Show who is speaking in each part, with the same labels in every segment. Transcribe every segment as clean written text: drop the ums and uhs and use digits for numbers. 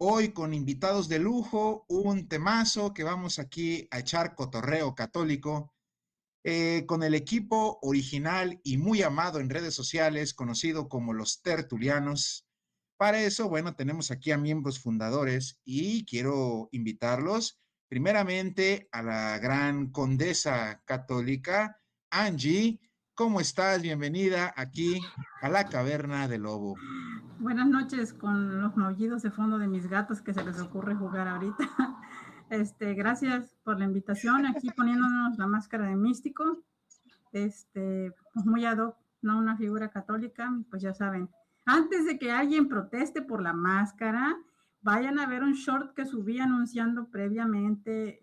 Speaker 1: Hoy con invitados de lujo, un temazo que vamos aquí a echar cotorreo católico con el equipo original y muy amado en redes sociales, conocido como los tertulianos. Para eso, bueno, tenemos aquí a miembros fundadores y quiero invitarlos primeramente a la gran condesa católica, Angie. ¿Cómo estás? Bienvenida aquí a la Caverna del Lobo.
Speaker 2: Buenas noches con los maullidos de fondo de mis gatos que se les ocurre jugar ahorita. Gracias por la invitación, aquí poniéndonos la máscara de místico, pues muy ad hoc, no una figura católica, pues ya saben. Antes de que alguien proteste por la máscara, vayan a ver un short que subí anunciando previamente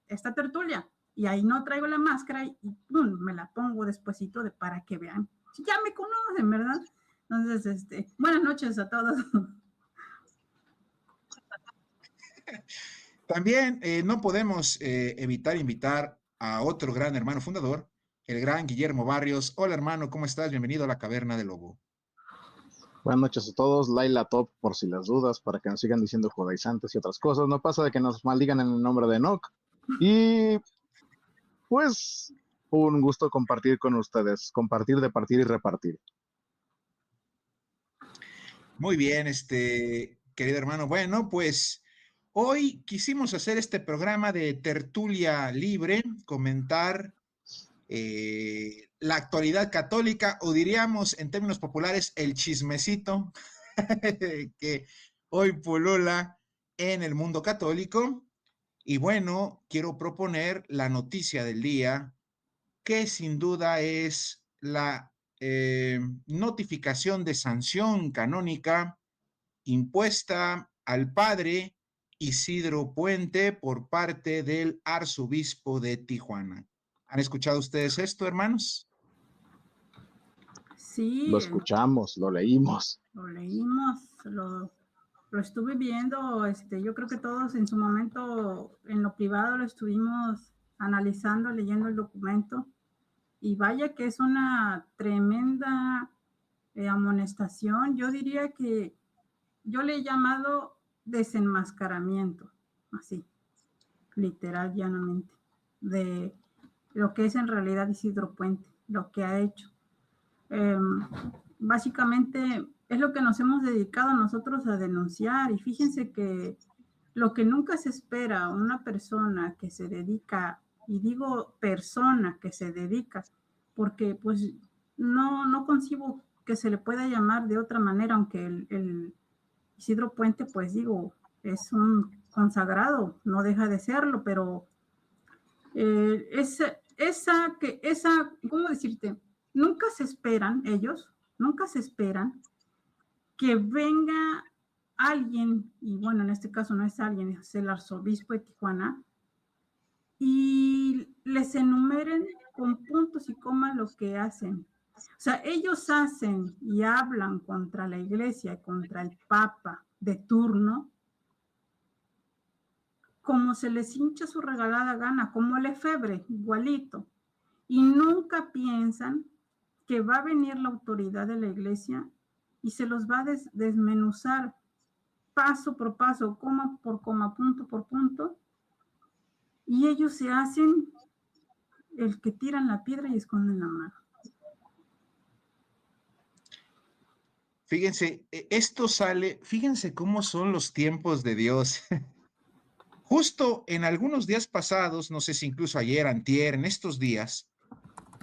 Speaker 2: esta tertulia. Y ahí no traigo la máscara y ¡pum! Me la pongo despuesito para que vean. Ya me conocen, ¿verdad? Entonces, buenas noches a todos.
Speaker 1: También no podemos evitar invitar a otro gran hermano fundador, el gran Guillermo Barrios. Hola hermano, ¿cómo estás? Bienvenido a la Caverna del Lobo.
Speaker 3: Buenas noches a todos, Laila Top por si las dudas, para que nos sigan diciendo judaizantes y otras cosas. No pasa de que nos maldigan en el nombre de Enoch. Y pues un gusto compartir con ustedes, compartir, departir y repartir.
Speaker 1: Muy bien, querido hermano. Bueno, pues hoy quisimos hacer este programa de tertulia libre, comentar la actualidad católica, o diríamos en términos populares, el chismecito que hoy pulula en el mundo católico. Y bueno, quiero proponer la noticia del día, que sin duda es la notificación de sanción canónica impuesta al padre Isidro Puente por parte del arzobispo de Tijuana. ¿Han escuchado ustedes esto, hermanos?
Speaker 3: Lo
Speaker 2: Sí,
Speaker 3: escuchamos, lo leímos.
Speaker 2: lo leímos, lo estuve viendo, yo creo que todos en su momento en lo privado lo estuvimos analizando, leyendo el documento, y vaya que es una tremenda amonestación. Yo diría que yo le he llamado desenmascaramiento, así, literal, llanamente, de lo que es en realidad Isidro Puente, lo que ha hecho. Eh, Básicamente es lo que nos hemos dedicado nosotros a denunciar, y fíjense que lo que nunca se espera una persona que se dedica, y digo persona que se dedica, porque pues no concibo que se le pueda llamar de otra manera, aunque el Isidro Puente, pues digo, es un consagrado, no deja de serlo, pero ¿cómo decirte? Nunca se esperan ellos, nunca se esperan que venga alguien, y bueno, en este caso no es alguien, es el arzobispo de Tijuana, y les enumeren con puntos y comas lo que hacen. O sea, ellos hacen y hablan contra la iglesia, contra el papa de turno, como se les hincha su regalada gana, como el efebre, igualito. Y nunca piensan que va a venir la autoridad de la iglesia y se los va a desmenuzar paso por paso, coma por coma, punto por punto, y ellos se hacen el que tiran la piedra y esconden la mano.
Speaker 1: Fíjense, esto sale, fíjense cómo son los tiempos de Dios. Justo en algunos días pasados, no sé si incluso ayer, antier, en estos días,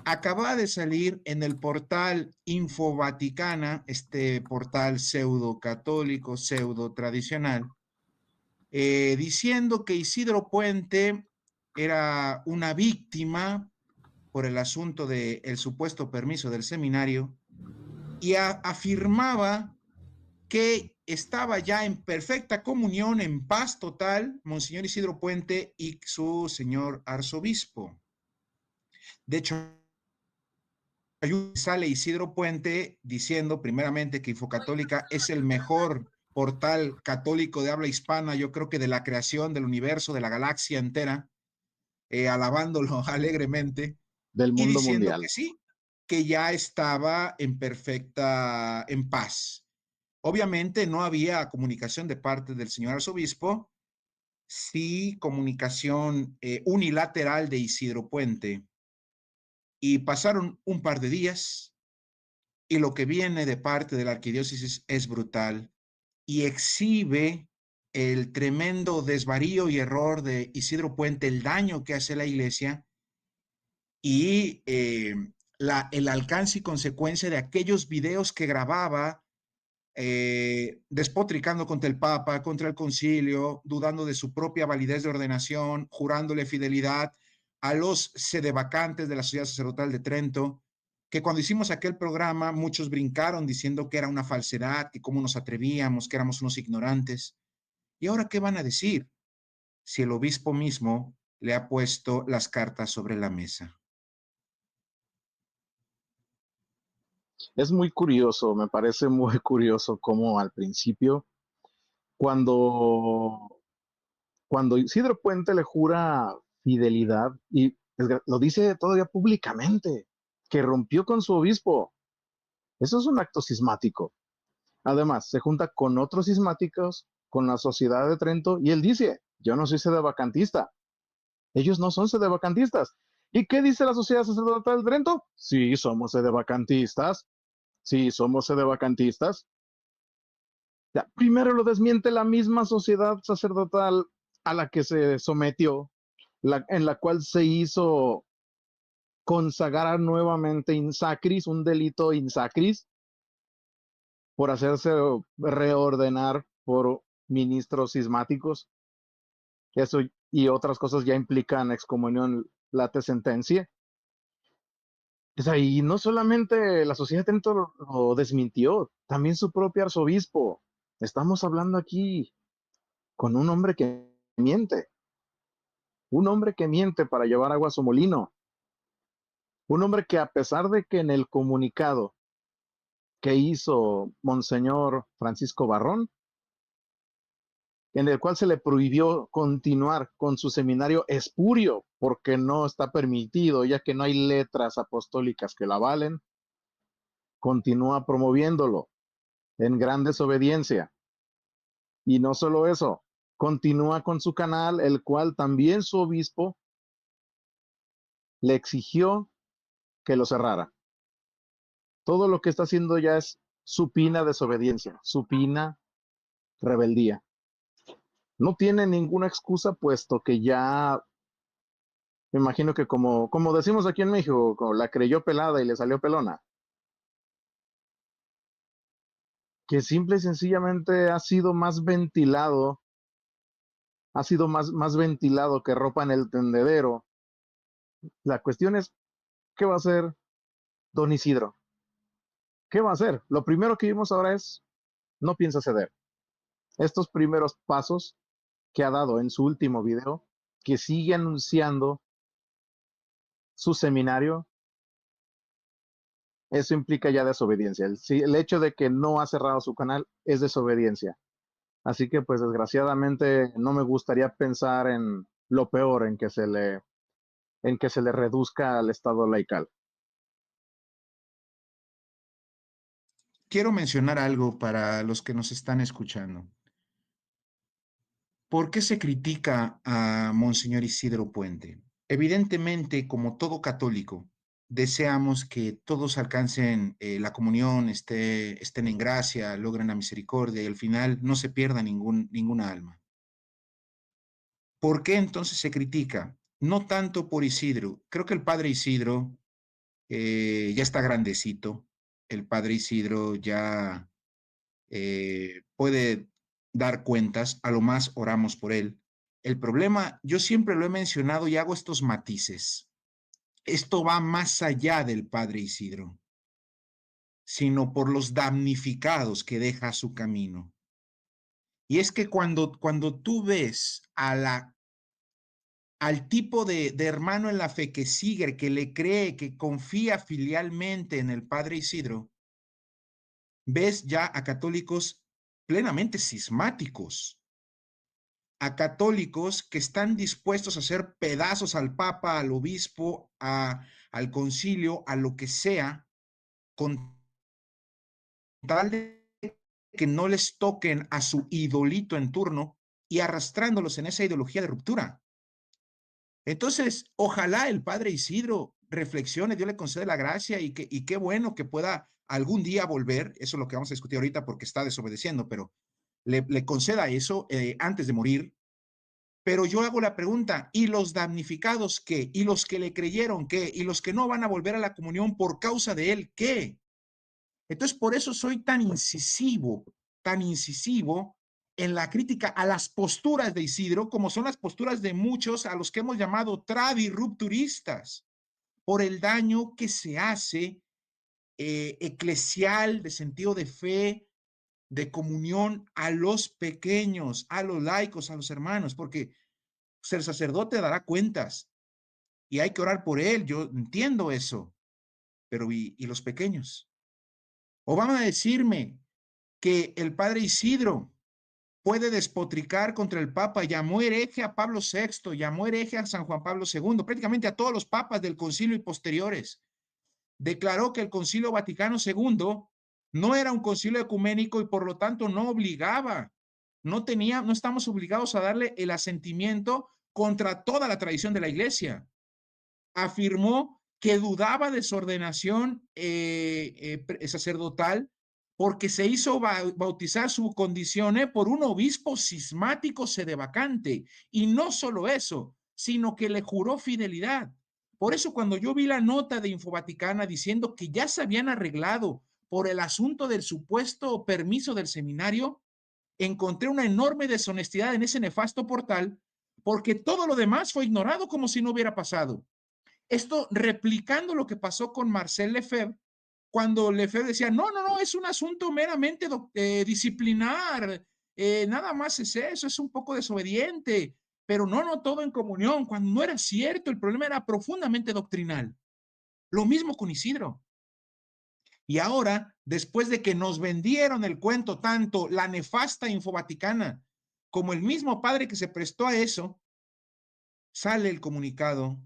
Speaker 1: acaba de salir en el portal Info Vaticana, este portal pseudo católico, pseudo tradicional, diciendo que Isidro Puente era una víctima por el asunto del supuesto permiso del seminario, y afirmaba que estaba ya en perfecta comunión, en paz total, Monseñor Isidro Puente y su señor arzobispo. De hecho, sale Isidro Puente diciendo primeramente que Infocatólica es el mejor portal católico de habla hispana, yo creo que de la creación del universo, de la galaxia entera, alabándolo alegremente
Speaker 3: Del
Speaker 1: y
Speaker 3: mundo
Speaker 1: diciendo que
Speaker 3: mundial.
Speaker 1: sí, que ya estaba en perfecta, en paz. Obviamente no había comunicación de parte del señor arzobispo, sí comunicación unilateral de Isidro Puente. Y pasaron un par de días y lo que viene de parte de la arquidiócesis es brutal y exhibe el tremendo desvarío y error de Isidro Puente, el daño que hace la iglesia y el alcance y consecuencia de aquellos videos que grababa despotricando contra el Papa, contra el concilio, dudando de su propia validez de ordenación, jurándole fidelidad a los sedevacantes de la Sociedad Sacerdotal de Trento, que cuando hicimos aquel programa muchos brincaron diciendo que era una falsedad, que cómo nos atrevíamos, que éramos unos ignorantes. ¿Y ahora qué van a decir si el obispo mismo le ha puesto las cartas sobre la mesa?
Speaker 3: Es muy curioso, me parece muy curioso cómo al principio, cuando, cuando Isidro Puente le jura fidelidad, y lo dice todavía públicamente, que rompió con su obispo. Eso es un acto cismático. Además, se junta con otros cismáticos, con la Sociedad de Trento, y él dice, yo no soy sedevacantista. Ellos no son sedevacantistas. ¿Y qué dice la Sociedad Sacerdotal de Trento? Sí, somos sedevacantistas. Sí, somos sedevacantistas. Ya, primero lo desmiente la misma sociedad sacerdotal a la que se sometió, en la cual se hizo consagrar nuevamente insacris, un delito insacris, por hacerse reordenar por ministros cismáticos. Eso y otras cosas ya implican excomunión late sentencia. O sea, y no solamente la sociedad de Trento lo desmintió, también su propio arzobispo. Estamos hablando aquí con un hombre que miente para llevar agua a su molino, un hombre que a pesar de que en el comunicado que hizo Monseñor Francisco Barrón, en el cual se le prohibió continuar con su seminario espurio porque no está permitido, ya que no hay letras apostólicas que la avalen, continúa promoviéndolo en gran desobediencia. Y no solo eso, continúa con su canal, el cual también su obispo le exigió que lo cerrara. Todo lo que está haciendo ya es supina desobediencia, supina rebeldía. No tiene ninguna excusa, puesto que ya me imagino que como decimos aquí en México, como la creyó pelada y le salió pelona, que simple y sencillamente ha sido más ventilado que ropa en el tendedero. La cuestión es, ¿qué va a hacer don Isidro? ¿Qué va a hacer? Lo primero que vimos ahora es, no piensa ceder. Estos primeros pasos que ha dado en su último video, que sigue anunciando su seminario, eso implica ya desobediencia. El hecho de que no ha cerrado su canal es desobediencia. Así que pues desgraciadamente no me gustaría pensar en lo peor, en que se le reduzca al estado laical.
Speaker 1: Quiero mencionar algo para los que nos están escuchando. ¿Por qué se critica a Monseñor Isidro Puente? Evidentemente, como todo católico, deseamos que todos alcancen la comunión, estén en gracia, logren la misericordia y al final no se pierda ninguna alma. ¿Por qué entonces se critica? No tanto por Isidro. Creo que el padre Isidro ya está grandecito. El padre Isidro ya puede dar cuentas, a lo más oramos por él. El problema, yo siempre lo he mencionado y hago estos matices. Esto va más allá del padre Isidro, sino por los damnificados que deja su camino. Y es que cuando tú ves al tipo de hermano en la fe que sigue, que le cree, que confía filialmente en el padre Isidro, ves ya a católicos plenamente cismáticos, a católicos que están dispuestos a hacer pedazos al Papa, al obispo, al concilio, a lo que sea, con tal de que no les toquen a su idolito en turno y arrastrándolos en esa ideología de ruptura. Entonces, ojalá el padre Isidro reflexione, Dios le concede la gracia y qué bueno que pueda algún día volver, eso es lo que vamos a discutir ahorita porque está desobedeciendo, pero le conceda eso antes de morir. Pero yo hago la pregunta, ¿y los damnificados qué? ¿Y los que le creyeron qué? ¿Y los que no van a volver a la comunión por causa de él qué? Entonces, por eso soy tan incisivo en la crítica a las posturas de Isidro, como son las posturas de muchos a los que hemos llamado tradirrupturistas, por el daño que se hace eclesial, de sentido de fe, de comunión a los pequeños, a los laicos, a los hermanos, porque pues, el sacerdote dará cuentas y hay que orar por él, yo entiendo eso, pero ¿y los pequeños? ¿O van a decirme que el padre Isidro puede despotricar contra el Papa, llamó hereje a Pablo VI, llamó hereje a San Juan Pablo II, prácticamente a todos los papas del concilio y posteriores? Declaró que el Concilio Vaticano II no era un concilio ecuménico y por lo tanto no obligaba, no estamos obligados a darle el asentimiento contra toda la tradición de la Iglesia. Afirmó que dudaba de su ordenación sacerdotal porque se hizo bautizar su condición por un obispo cismático sedevacante. Y no solo eso, sino que le juró fidelidad. Por eso cuando yo vi la nota de Infovaticana diciendo que ya se habían arreglado por el asunto del supuesto permiso del seminario, encontré una enorme deshonestidad en ese nefasto portal porque todo lo demás fue ignorado como si no hubiera pasado. Esto replicando lo que pasó con Marcel Lefebvre, cuando Lefebvre decía, no, es un asunto meramente disciplinar, nada más es eso, es un poco desobediente, pero no todo en comunión, cuando no era cierto, el problema era profundamente doctrinal. Lo mismo con Isidro. Y ahora, después de que nos vendieron el cuento tanto la nefasta Infovaticana como el mismo padre que se prestó a eso, sale el comunicado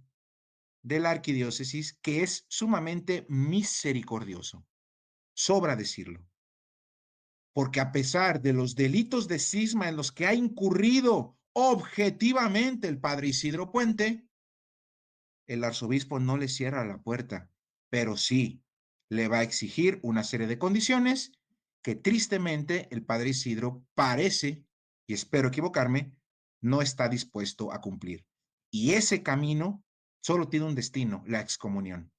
Speaker 1: de la arquidiócesis que es sumamente misericordioso. Sobra decirlo. Porque a pesar de los delitos de cisma en los que ha incurrido objetivamente el padre Isidro Puente, el arzobispo no le cierra la puerta, pero sí le va a exigir una serie de condiciones que tristemente el padre Isidro parece, y espero equivocarme, no está dispuesto a cumplir. Y ese camino solo tiene un destino, la excomunión.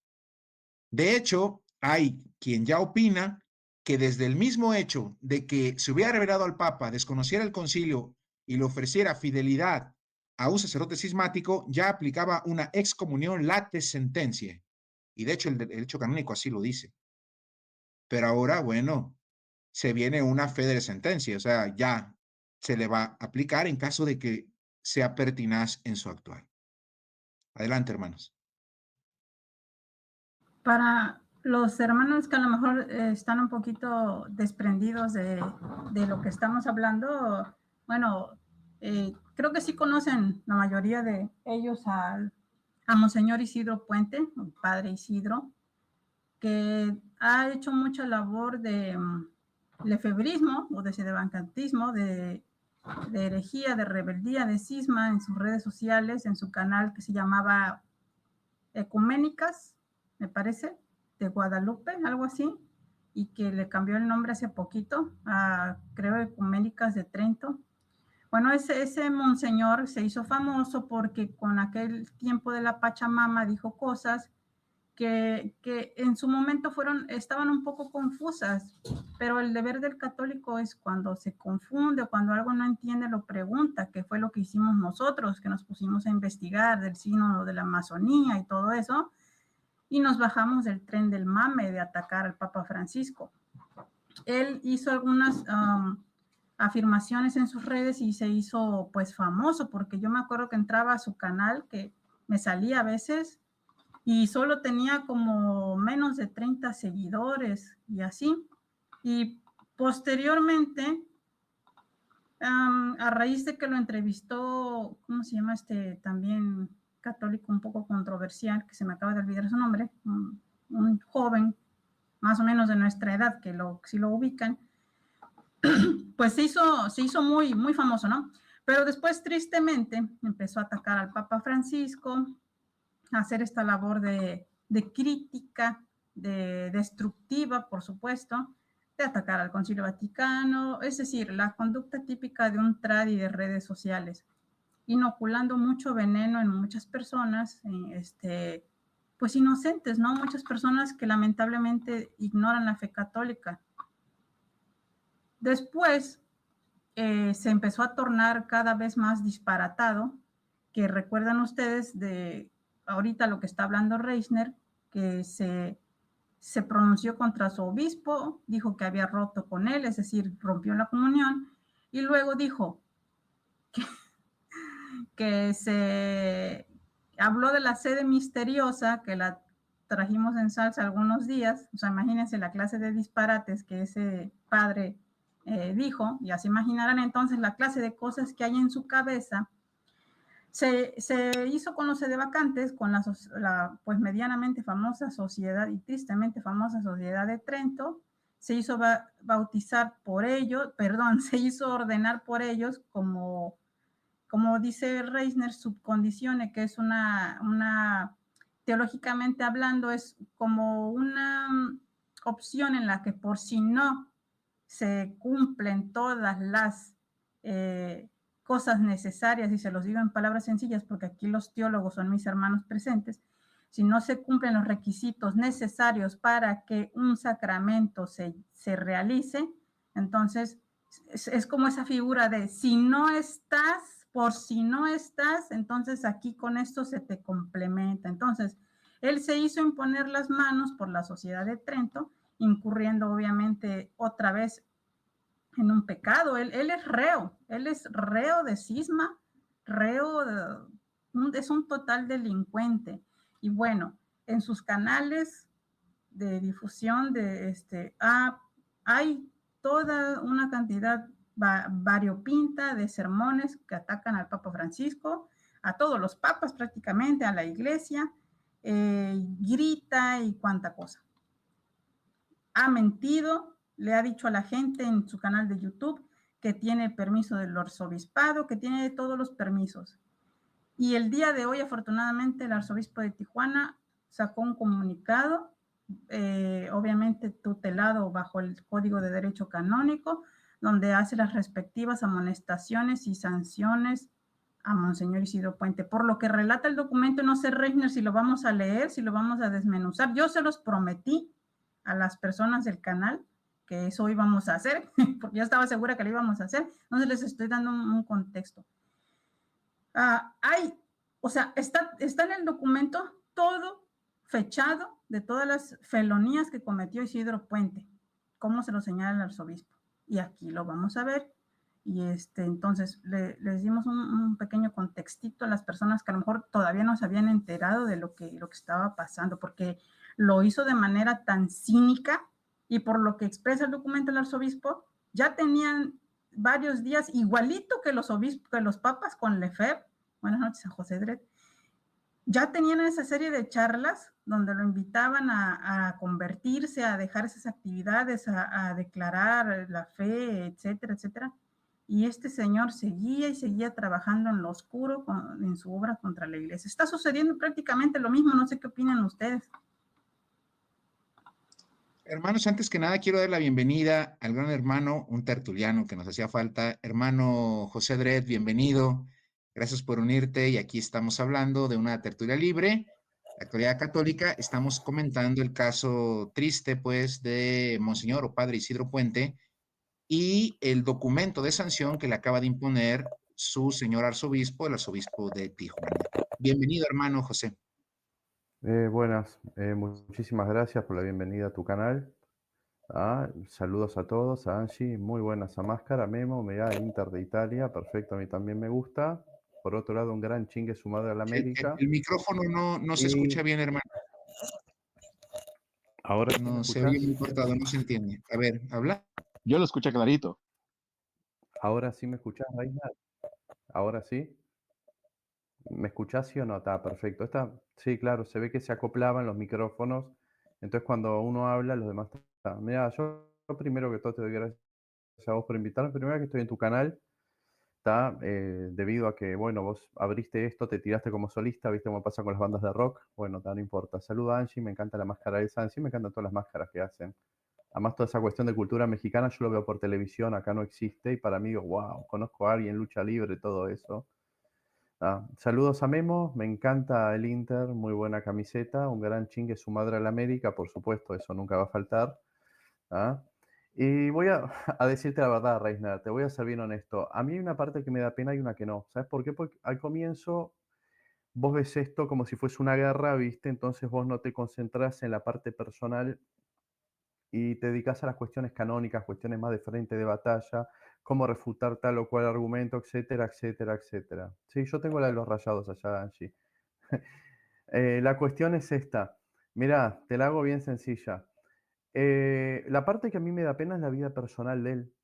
Speaker 1: De hecho, hay quien ya opina que desde el mismo hecho de que se hubiera revelado al Papa, desconociera el concilio y le ofreciera fidelidad a un sacerdote cismático, ya aplicaba una excomunión late sentencia. Y de hecho el derecho canónico así lo dice. Pero ahora, bueno, se viene una fe de sentencia, o sea, ya se le va a aplicar en caso de que sea pertinaz en su actuar. Adelante, hermanos.
Speaker 2: Para los hermanos que a lo mejor están un poquito desprendidos de lo que estamos hablando, bueno, creo que sí conocen la mayoría de ellos a Monseñor Isidro Puente, el padre Isidro, que ha hecho mucha labor de lefebrismo o de sedevacantismo, de herejía, de rebeldía, de cisma en sus redes sociales, en su canal que se llamaba Ecuménicas, me parece, de Guadalupe, algo así, y que le cambió el nombre hace poquito a, creo, Ecuménicas de Trento. Bueno, ese monseñor se hizo famoso porque con aquel tiempo de la Pachamama dijo cosas que en su momento estaban un poco confusas, pero el deber del católico es cuando se confunde o cuando algo no entiende, lo pregunta, que fue lo que hicimos nosotros, que nos pusimos a investigar del sínodo de la Amazonía y todo eso, y nos bajamos del tren del mame de atacar al Papa Francisco. Él hizo algunas afirmaciones en sus redes y se hizo pues famoso, porque yo me acuerdo que entraba a su canal, que me salía a veces, y solo tenía como menos de 30 seguidores y así. Y posteriormente, a raíz de que lo entrevistó, ¿cómo se llama este también católico un poco controversial, que se me acaba de olvidar su nombre, un joven más o menos de nuestra edad, que sí lo ubican, pues se hizo muy, muy famoso, ¿no? Pero después, tristemente, empezó a atacar al Papa Francisco, a hacer esta labor de crítica, de destructiva, por supuesto, de atacar al Concilio Vaticano, es decir, la conducta típica de un tradi de redes sociales, inoculando mucho veneno en muchas personas, pues inocentes, ¿no? Muchas personas que lamentablemente ignoran la fe católica. Después se empezó a tornar cada vez más disparatado, que recuerdan ustedes de ahorita lo que está hablando Reisner, que se pronunció contra su obispo, dijo que había roto con él, es decir, rompió la comunión, y luego dijo que se habló de la sede misteriosa, que la trajimos en salsa algunos días, o sea, imagínense la clase de disparates que ese padre dijo, ya se imaginarán entonces la clase de cosas que hay en su cabeza. Se hizo con los sedevacantes, con la pues medianamente famosa sociedad y tristemente famosa sociedad de Trento, se hizo bautizar por ellos, perdón, se hizo ordenar por ellos como dice Reisner, subcondiciones, que es teológicamente hablando, es como una opción en la que por si no se cumplen todas las cosas necesarias, y se los digo en palabras sencillas porque aquí los teólogos son mis hermanos presentes, si no se cumplen los requisitos necesarios para que un sacramento se realice, entonces es como esa figura de si no estás, por si no estás, entonces aquí con esto se te complementa. Entonces, él se hizo imponer las manos por la Sociedad de Trento, incurriendo obviamente otra vez en un pecado. Él es reo de cisma, es un total delincuente. Y bueno, en sus canales de difusión hay toda una cantidad variopinta de sermones que atacan al Papa Francisco, a todos los papas prácticamente, a la iglesia, grita y cuánta cosa. Ha mentido, le ha dicho a la gente en su canal de YouTube que tiene permiso del arzobispado, que tiene todos los permisos. Y el día de hoy, afortunadamente, el arzobispo de Tijuana sacó un comunicado, obviamente tutelado bajo el Código de Derecho Canónico, donde hace las respectivas amonestaciones y sanciones a Monseñor Isidro Puente. Por lo que relata el documento, no sé, Reisner, si lo vamos a leer, si lo vamos a desmenuzar. Yo se los prometí a las personas del canal que eso íbamos a hacer, porque yo estaba segura que lo íbamos a hacer, entonces les estoy dando un contexto. Está en el documento todo fechado de todas las felonías que cometió Isidro Puente, como se lo señala el arzobispo. Y aquí lo vamos a ver. Y entonces les dimos un pequeño contextito a las personas que a lo mejor todavía no se habían enterado de lo que estaba pasando, porque lo hizo de manera tan cínica, y por lo que expresa el documento del arzobispo, ya tenían varios días igualito que los obispos, que los papas con Lefebvre. Buenas noches a José Dret. Ya tenían esa serie de charlas donde lo invitaban a convertirse, a dejar esas actividades, a declarar la fe, etcétera, etcétera. Y este señor seguía y seguía trabajando en lo oscuro en su obra contra la iglesia. Está sucediendo prácticamente lo mismo, no sé qué opinan ustedes.
Speaker 1: Hermanos, antes que nada quiero dar la bienvenida al gran hermano, un tertuliano que nos hacía falta. Hermano José Dret, bienvenido. Gracias por unirte y aquí estamos hablando de una tertulia libre, la actualidad católica. Estamos comentando el caso triste, pues, de Monseñor o Padre Isidro Puente y el documento de sanción que le acaba de imponer su señor arzobispo, el arzobispo de Tijuana. Bienvenido, hermano José.
Speaker 4: Buenas, muchísimas gracias por la bienvenida a tu canal. Saludos a todos, a Angie, muy buenas a Máscara, Memo, Mega, Inter de Italia, perfecto, a mí también me gusta. Por otro lado, un gran chingue su madre a la América.
Speaker 1: El micrófono no se escucha bien, hermano.
Speaker 4: Ahora sí
Speaker 1: no
Speaker 4: me
Speaker 1: se
Speaker 4: escuchás.
Speaker 1: oye muy cortado, no se entiende. A ver, habla.
Speaker 3: Yo lo escuché clarito.
Speaker 4: Ahora sí me escuchás, Reina. Ahora sí. ¿Me escuchás sí o no? Está perfecto. Sí, claro, se ve que se acoplaban los micrófonos. Entonces cuando uno habla, los demás... Mira, yo primero que todo te doy gracias a vos por invitarme. Primero que estoy en tu canal, está debido a que, bueno, vos abriste esto, te tiraste como solista, viste cómo pasa con las bandas de rock. Bueno, no importa. Saluda a Angie, me encanta la máscara de Sansi, me encantan todas las máscaras que hacen. Además, toda esa cuestión de cultura mexicana, yo lo veo por televisión, acá no existe, y para mí, digo, wow, conozco a alguien, lucha libre, todo eso. Saludos a Memo, me encanta el Inter, muy buena camiseta, un gran chingue su madre a la América, por supuesto, eso nunca va a faltar. ¿Ah? Y voy a, a decirte la verdad, Reisner, te voy a ser bien honesto. A mí hay una parte que me da pena y una que no. ¿Sabes por qué? Porque al comienzo vos ves esto como si fuese una guerra, ¿viste? Entonces vos no te concentras en la parte personal y te dedicas a las cuestiones canónicas, cuestiones más de frente de batalla, cómo refutar tal o cual argumento, etcétera, etcétera, etcétera. Sí, yo tengo la de los rayados allá, Angie. La cuestión es esta. Mirá, te la hago bien sencilla. La parte que a mí me da pena es la vida personal de él.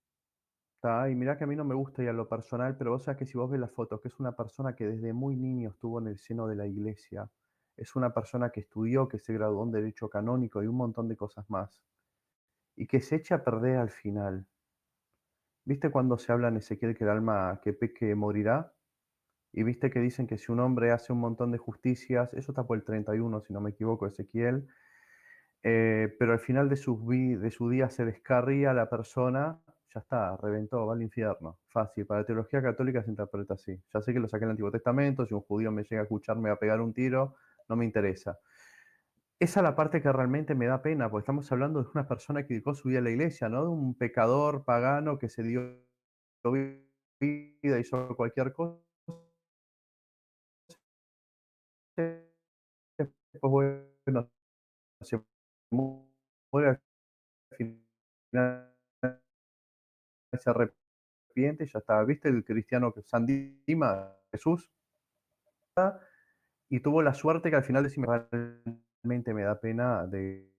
Speaker 4: ¿Tá? Y mirá que a mí no me gusta ir a lo personal, pero vos sabés que si vos ves las fotos, que es una persona que desde muy niño estuvo en el seno de la iglesia, es una persona que estudió, que se graduó en Derecho Canónico y un montón de cosas más, y que se echa a perder al final. ¿Viste cuando se habla en Ezequiel que el alma que peque morirá? Y viste que dicen que si un hombre hace un montón de justicias, eso está por el 31, si no me equivoco, Ezequiel, pero al final de de su día se descarría la persona, ya está, reventó, va al infierno. Fácil, para la teología católica se interpreta así. Ya sé que lo saqué en el Antiguo Testamento, si un judío me llega a escuchar me va a pegar un tiro, no me interesa. Esa es la parte que realmente me da pena, porque estamos hablando de una persona que dedicó su vida a la iglesia, no de un pecador pagano que se dio vida, hizo cualquier cosa. Después, bueno, se muere al final, se arrepiente y ya está. ¿Viste el cristiano que San Dima, Jesús? Y tuvo la suerte que al final decime realmente me da pena de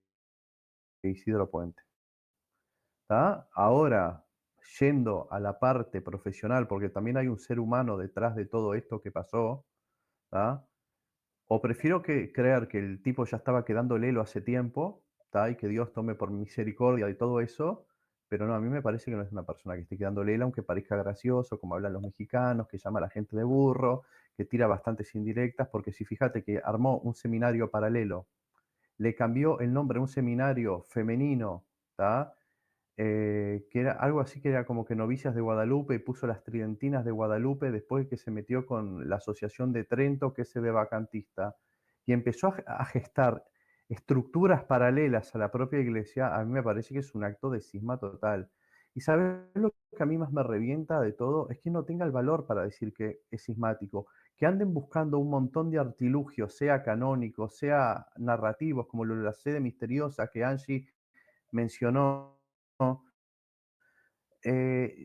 Speaker 4: Isidro Puente. ¿Tá? Ahora, yendo a la parte profesional, porque también hay un ser humano detrás de todo esto que pasó, ¿tá? O prefiero creer que el tipo ya estaba quedando lelo hace tiempo, ¿tá? Y que Dios tome por misericordia y todo eso, pero no, a mí me parece que no es una persona que esté quedando lela, aunque parezca gracioso, como hablan los mexicanos, que llama a la gente de burro, que tira bastantes indirectas, porque si fíjate que armó un seminario paralelo, le cambió el nombre a un seminario femenino, ¿tá? Que era algo así que era como que Novicias de Guadalupe y puso las Tridentinas de Guadalupe después de que se metió con la Asociación de Trento, que es de vacantista, y empezó a gestar estructuras paralelas a la propia iglesia. A mí me parece que es un acto de cisma total. Y ¿sabes lo que a mí más me revienta de todo? Es que no tenga el valor para decir que es cismático, que anden buscando un montón de artilugios, sea canónicos, sea narrativos, como lo de la sede misteriosa que Angie mencionó.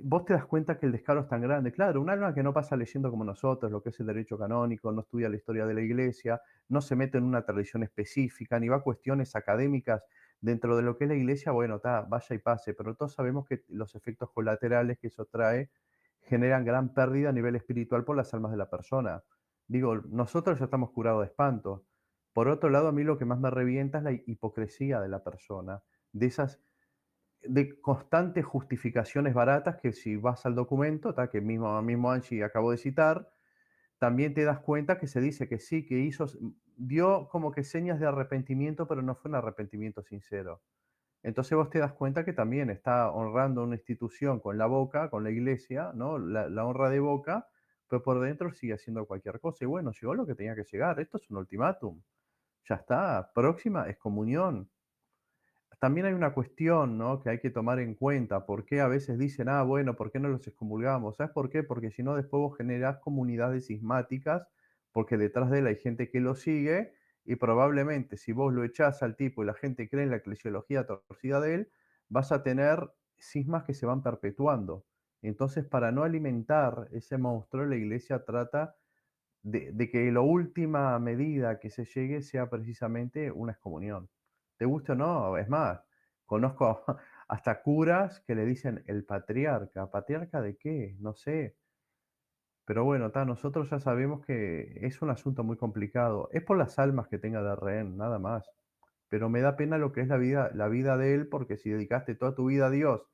Speaker 4: Vos te das cuenta que el descaro es tan grande. Claro, un alma que no pasa leyendo como nosotros lo que es el derecho canónico, no estudia la historia de la iglesia, no se mete en una tradición específica, ni va a cuestiones académicas dentro de lo que es la iglesia, bueno, está, vaya y pase, pero todos sabemos que los efectos colaterales que eso trae generan gran pérdida a nivel espiritual por las almas de la persona. Digo, nosotros ya estamos curados de espanto. Por otro lado, a mí lo que más me revienta es la hipocresía de la persona, de esas de constantes justificaciones baratas que si vas al documento, que mismo Angie acabó de citar, también te das cuenta que se dice que sí, que dio como que señas de arrepentimiento, pero no fue un arrepentimiento sincero. Entonces vos te das cuenta que también está honrando una institución con la boca, con la iglesia, ¿no? La honra de boca, pero por dentro sigue haciendo cualquier cosa. Y bueno, llegó lo que tenía que llegar. Esto es un ultimátum. Ya está. Próxima excomunión. También hay una cuestión, ¿no?, que hay que tomar en cuenta. ¿Por qué a veces dicen, ah, bueno, ¿por qué no los excomulgamos? ¿Sabes por qué? Porque si no, después vos generás comunidades cismáticas, porque detrás de él hay gente que lo sigue, y probablemente si vos lo echás al tipo y la gente cree en la eclesiología torcida de él, vas a tener cismas que se van perpetuando. Entonces, para no alimentar ese monstruo, la iglesia trata de que la última medida que se llegue sea precisamente una excomunión. Te guste o no, es más, conozco hasta curas que le dicen el patriarca. ¿Patriarca de qué? No sé. Pero bueno, nosotros ya sabemos que es un asunto muy complicado. Es por las almas que tenga de rehén, nada más. Pero me da pena lo que es la vida de él, porque si dedicaste toda tu vida a Dios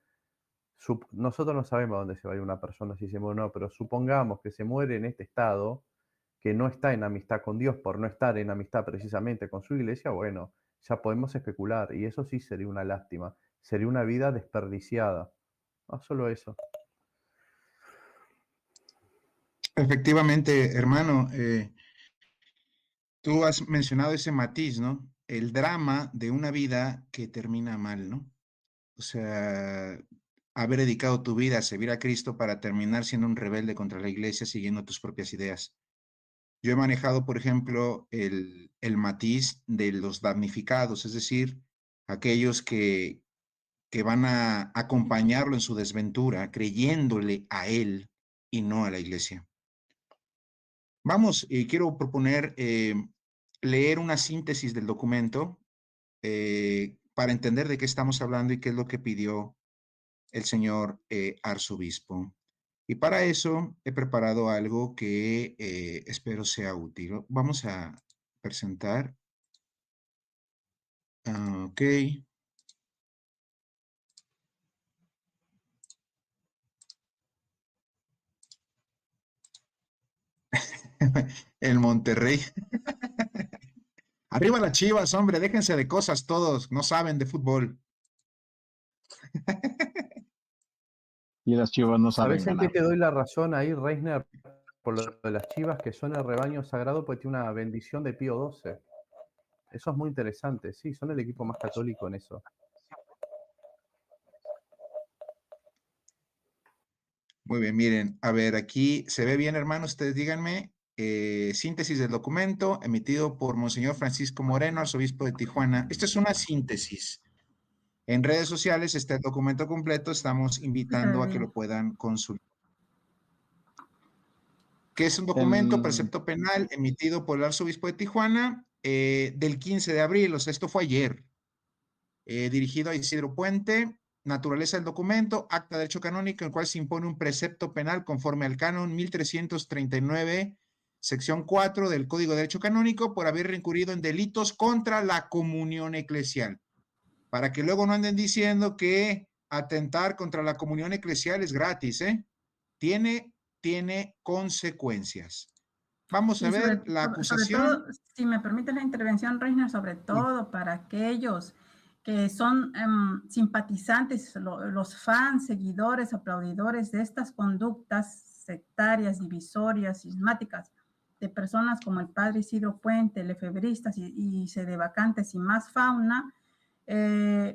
Speaker 4: nosotros no sabemos dónde se va a ir una persona si se muere o no, pero supongamos que se muere en este estado, que no está en amistad con Dios por no estar en amistad precisamente con su iglesia, bueno, ya podemos especular, y eso sí sería una lástima, sería una vida desperdiciada. No solo eso.
Speaker 1: Efectivamente, hermano, tú has mencionado ese matiz, ¿no? El drama de una vida que termina mal, ¿no? O sea, haber dedicado tu vida a servir a Cristo para terminar siendo un rebelde contra la iglesia siguiendo tus propias ideas. Yo he manejado, por ejemplo, el matiz de los damnificados, es decir, aquellos que van a acompañarlo en su desventura, creyéndole a él y no a la iglesia. Vamos, quiero proponer leer una síntesis del documento para entender de qué estamos hablando y qué es lo que pidió el señor arzobispo. Y para eso he preparado algo que espero sea útil. Vamos a presentar. Ok. El Monterrey. Arriba las Chivas, hombre, déjense de cosas todos, no saben de fútbol.
Speaker 3: Y las Chivas no saben
Speaker 4: ¿Sabes en qué
Speaker 3: ganar.
Speaker 4: te doy la razón ahí, Reisner? Por lo de las Chivas, que son el rebaño sagrado, porque tiene una bendición de Pío XII. Eso es muy interesante, sí, son el equipo más católico en eso.
Speaker 1: Muy bien, miren, a ver, aquí se ve bien, hermano, ustedes díganme. Síntesis del documento emitido por Monseñor Francisco Moreno, arzobispo de Tijuana. Esto es una síntesis. En redes sociales está el documento completo, estamos invitando a que lo puedan consultar. Que es un documento, precepto penal, emitido por el arzobispo de Tijuana del 15 de abril, o sea, esto fue ayer, dirigido a Isidro Puente. Naturaleza del documento, acta de derecho canónico, en el cual se impone un precepto penal conforme al canon 1339, sección 4 del Código de Derecho Canónico, por haber incurrido en delitos contra la comunión eclesial. Para que luego no anden diciendo que atentar contra la comunión eclesial es gratis, ¿eh? Tiene consecuencias. Vamos a ver la acusación.
Speaker 2: Sobre todo, si me permite la intervención, Reina, sobre todo para aquellos que son simpatizantes, los fans, seguidores, aplaudidores de estas conductas sectarias, divisorias, cismáticas, de personas como el padre Isidro Puente, lefebristas y sedevacantes y más fauna,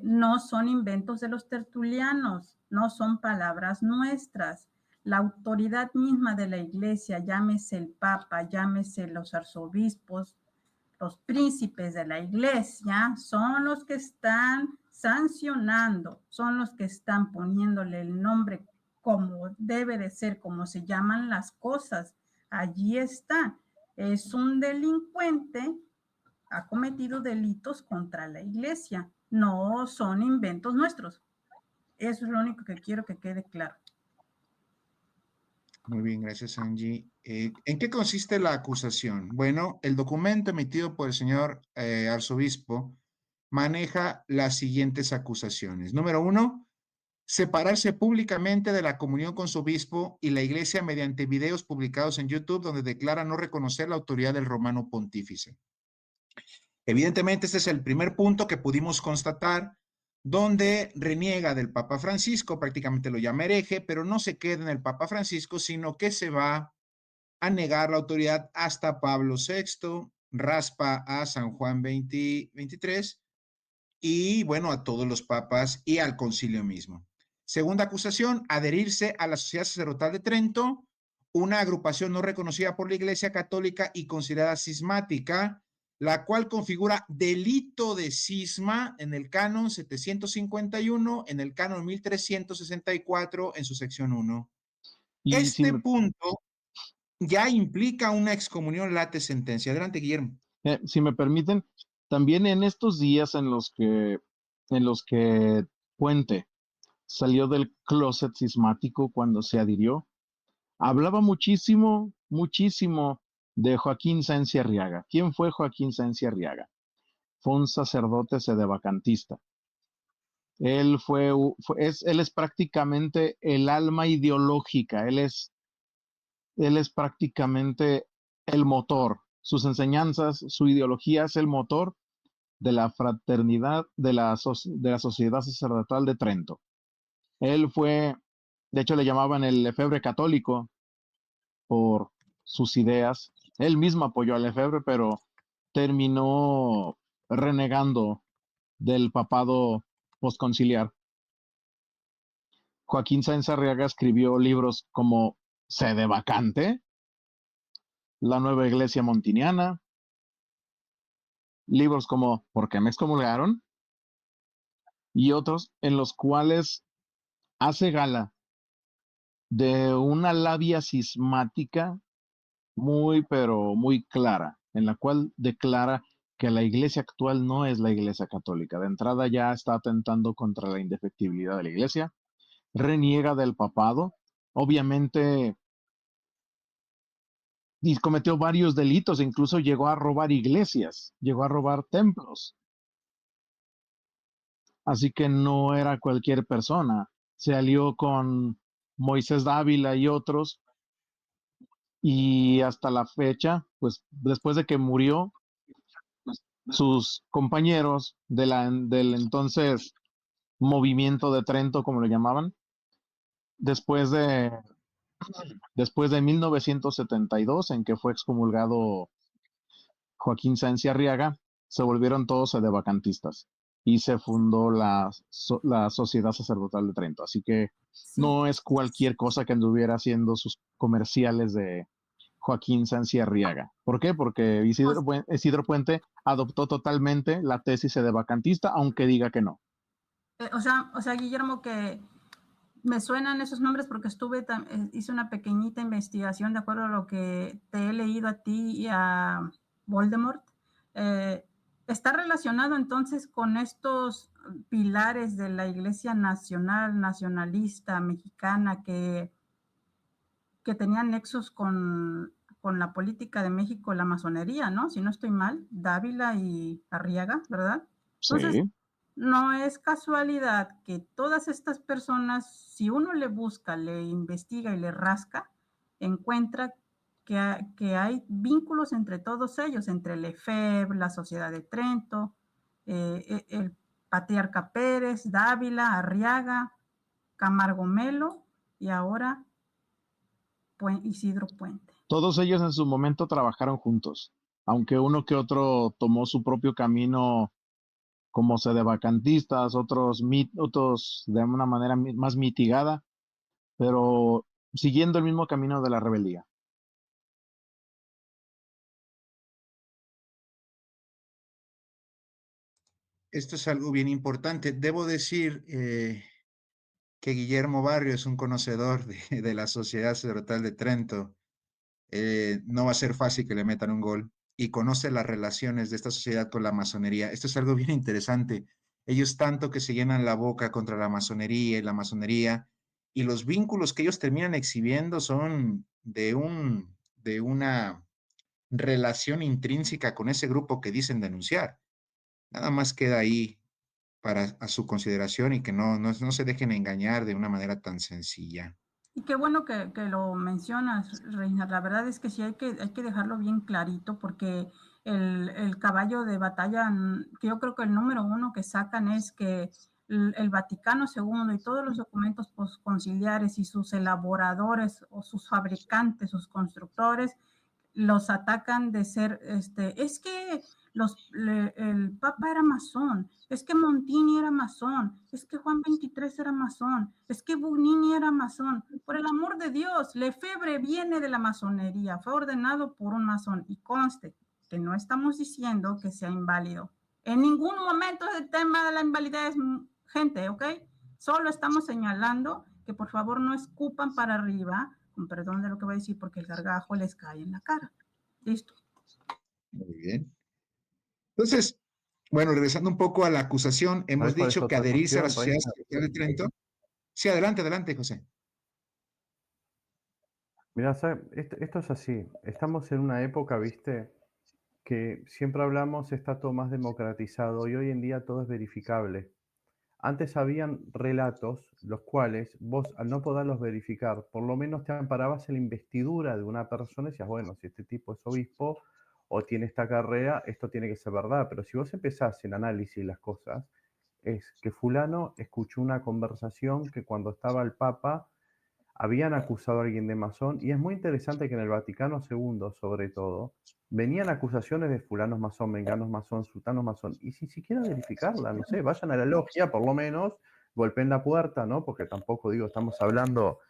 Speaker 2: no son inventos de los tertulianos, no son palabras nuestras. La autoridad misma de la iglesia, llámese el papa, llámese los arzobispos, los príncipes de la iglesia, son los que están sancionando, son los que están poniéndole el nombre como debe de ser, como se llaman las cosas. Allí está. Es un delincuente, ha cometido delitos contra la iglesia. No son inventos nuestros. Eso es lo único que quiero que quede claro.
Speaker 1: Muy bien, gracias, Angie. ¿En qué consiste la acusación? Bueno, el documento emitido por el señor arzobispo maneja las siguientes acusaciones. Número 1, separarse públicamente de la comunión con su obispo y la iglesia mediante videos publicados en YouTube donde declara no reconocer la autoridad del romano pontífice. Evidentemente, este es el primer punto que pudimos constatar, donde reniega del Papa Francisco, prácticamente lo llama hereje, pero no se queda en el Papa Francisco, sino que se va a negar la autoridad hasta Pablo VI, raspa a San Juan 23 y, bueno, a todos los papas y al concilio mismo. Segunda acusación, adherirse a la Sociedad Sacerdotal de Trento, una agrupación no reconocida por la Iglesia Católica y considerada cismática, la cual configura delito de cisma en el canon 751, en el canon 1364, en su sección 1. Este punto ya implica una excomunión late sentencia. Adelante, Guillermo.
Speaker 3: Si me permiten, también en estos días en los que Puente salió del closet cismático cuando se adhirió, hablaba muchísimo de Joaquín Sáenz Arriaga. ¿Quién fue Joaquín Sáenz Arriaga? Fue un sacerdote sedevacantista. Él él es prácticamente el alma ideológica, él es prácticamente el motor. Sus enseñanzas, su ideología es el motor de la fraternidad de la Sociedad Sacerdotal de Trento. Él fue, de hecho le llamaban el Lefebvre católico por sus ideas. Él mismo apoyó al Lefebvre, pero terminó renegando del papado postconciliar. Joaquín Sáenz Arriaga escribió libros como Sede Vacante, La Nueva Iglesia Montiniana, libros como ¿Por qué me excomulgaron? Y otros en los cuales hace gala de una labia cismática muy, pero muy clara, en la cual declara que la iglesia actual no es la iglesia católica. De entrada ya está atentando contra la indefectibilidad de la iglesia, reniega del papado, obviamente, y cometió varios delitos, incluso llegó a robar iglesias, llegó a robar templos. Así que no era cualquier persona. Se alió con Moisés Dávila y otros, y hasta la fecha, pues después de que murió, sus compañeros del entonces movimiento de Trento, como lo llamaban, después de, después de 1972, en que fue excomulgado Joaquín Sáenz Arriaga, se volvieron todos sedevacantistas y se fundó la Sociedad Sacerdotal de Trento. Así que
Speaker 2: Sí,
Speaker 3: no es cualquier cosa que anduviera haciendo sus comerciales de Joaquín Sáenz Arriaga. ¿Por qué? Porque Isidro Puente adoptó totalmente la tesis sedevacantista, aunque diga que no.
Speaker 2: o sea, Guillermo, que me suenan esos nombres porque hice una pequeñita investigación de acuerdo a lo que te he leído a ti y a Voldemort. ¿Está relacionado entonces con estos pilares de la Iglesia Nacional, nacionalista, mexicana, que tenían nexos con la política de México, la masonería, ¿no? Si no estoy mal, Dávila y Arriaga, ¿verdad? Entonces,
Speaker 3: Sí.
Speaker 2: no es casualidad que todas estas personas, si uno le busca, le investiga y le rasca, encuentra que hay vínculos entre todos ellos, entre Lefebvre, la Sociedad de Trento, el Patriarca Pérez, Dávila, Arriaga, Camargo Melo y ahora Isidro Puente.
Speaker 3: Todos ellos en su momento trabajaron juntos, aunque uno que otro tomó su propio camino como sedevacantistas, otros de una manera más mitigada, pero siguiendo el mismo camino de la rebeldía.
Speaker 1: Esto es algo bien importante. Debo decir que Guillermo Barrio es un conocedor de la Sociedad Sacerdotal de Trento. No va a ser fácil que le metan un gol y conoce las relaciones de esta sociedad con la masonería. Esto es algo bien interesante. Ellos tanto que se llenan la boca contra la masonería y la masonería, y los vínculos que ellos terminan exhibiendo son de una relación intrínseca con ese grupo que dicen denunciar. Nada más queda ahí para a su consideración y que no se dejen engañar de una manera tan sencilla.
Speaker 2: Y qué bueno que lo mencionas, Reina. La verdad es que sí hay que dejarlo bien clarito porque el caballo de batalla, que yo creo que el número uno que sacan es que el Vaticano II y todos los documentos postconciliares y sus elaboradores o sus fabricantes, sus constructores, los atacan de ser, es que el Papa era masón, es que Montini era masón, es que Juan XXIII era masón, es que Bugnini era masón. Por el amor de Dios, Lefebvre viene de la masonería, fue ordenado por un masón y conste que no estamos diciendo que sea inválido. En ningún momento es el tema de la invalidez, gente, ¿ok? Solo estamos señalando que por favor no escupan para arriba, con perdón de lo que voy a decir, porque el gargajo les cae en la cara. Listo.
Speaker 1: Muy bien. Entonces, bueno, regresando un poco a la acusación, hemos
Speaker 4: ¿Sabes cuál es
Speaker 1: dicho que
Speaker 4: otra
Speaker 1: adherirse a la
Speaker 4: cuestión,
Speaker 1: Sociedad
Speaker 4: Reina?
Speaker 1: Sacerdotal de Trento. Sí, adelante, adelante, José.
Speaker 4: Mira, esto es así. Estamos en una época, viste, que siempre hablamos está todo más democratizado y hoy en día todo es verificable. Antes habían relatos los cuales vos, al no poderlos verificar, por lo menos te amparabas en la investidura de una persona y decías, bueno, si este tipo es obispo o tiene esta carrera, esto tiene que ser verdad. Pero si vos empezás en análisis las cosas, es que fulano escuchó una conversación que cuando estaba el Papa habían acusado a alguien de masón, y es muy interesante que en el Vaticano II, sobre todo, venían acusaciones de fulanos masón, menganos masón, sutanos masón, y sin siquiera verificarla, no sé, vayan a la logia, por lo menos, golpeen la puerta, ¿no? Porque tampoco, digo, estamos hablando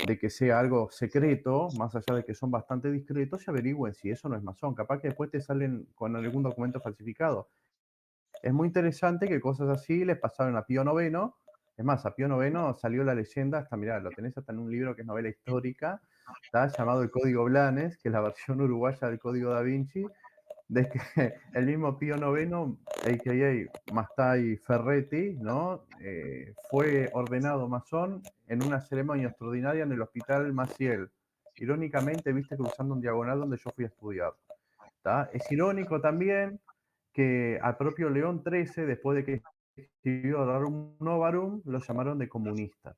Speaker 4: de que sea algo secreto, más allá de que son bastante discretos, y averigüen si eso no es masón. Capaz que después te salen con algún documento falsificado. Es muy interesante que cosas así les pasaron a Pío IX. Es más, a Pío IX salió la leyenda, hasta mirá, lo tenés hasta en un libro que es novela histórica, ¿tá? Llamado El Código Blanes, que es la versión uruguaya del Código Da Vinci, de que el mismo Pío IX, a.k.a. Mastai Ferretti, ¿no? Fue ordenado masón en una ceremonia extraordinaria en el Hospital Maciel. Irónicamente, viste, cruzando un diagonal donde yo fui a estudiar. ¿Tá? Es irónico también que al propio León XIII, después de que escribió Rerum Novarum, lo llamaron de comunista.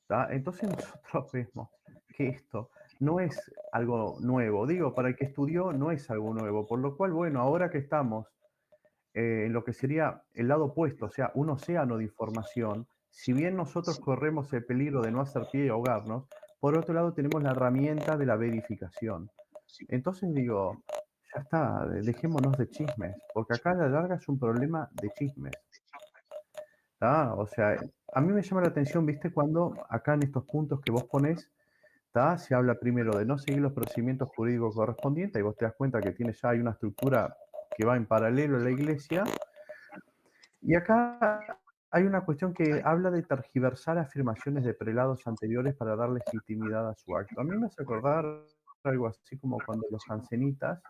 Speaker 4: ¿Tá? Entonces nosotros vemos que esto no es algo nuevo. Digo, para el que estudió no es algo nuevo. Por lo cual, bueno, ahora que estamos en lo que sería el lado opuesto, o sea, un océano de información, si bien nosotros corremos el peligro de no hacer pie y ahogarnos, por otro lado tenemos la herramienta de la verificación. Entonces digo, ya está, dejémonos de chismes, porque acá a la larga es un problema de chismes. ¿Tá? O sea, a mí me llama la atención, viste, cuando acá en estos puntos que vos ponés, ¿tá? Se habla primero de no seguir los procedimientos jurídicos correspondientes, y vos te das cuenta que ya hay una estructura que va en paralelo a la iglesia, y acá hay una cuestión que habla de tergiversar afirmaciones de prelados anteriores para dar legitimidad a su acto. A mí me hace acordar algo así como cuando los jansenitas,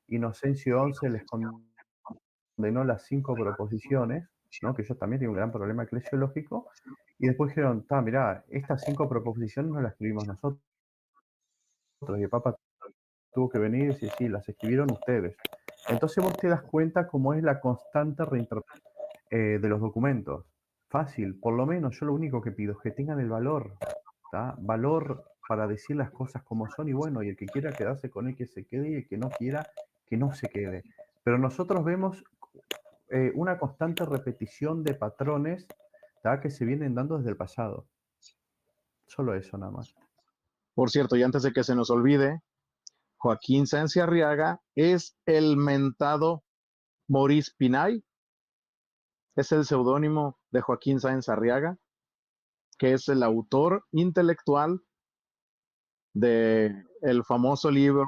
Speaker 4: Inocencio XI les condenó las 5 proposiciones, ¿no? Que ellos también tienen un gran problema eclesiológico, y después dijeron, mirá, estas 5 proposiciones no las escribimos nosotros, y el Papa tuvo que venir y decir, sí, las escribieron ustedes. Entonces vos te das cuenta cómo es la constante reinterpretación de los documentos. Fácil, por lo menos yo lo único que pido es que tengan el valor, ¿tá? Valor para decir las cosas como son, y bueno, y el que quiera quedarse con él que se quede, y el que no quiera que no se quede. Pero nosotros vemos una constante repetición de patrones, ¿tá? Que se vienen dando desde el pasado. Solo eso nada más.
Speaker 3: Por cierto, y antes de que se nos olvide, Joaquín Sáenz y Arriaga es el mentado Maurice Pinay, es el seudónimo de Joaquín Sáenz Arriaga, que es el autor intelectual de el famoso libro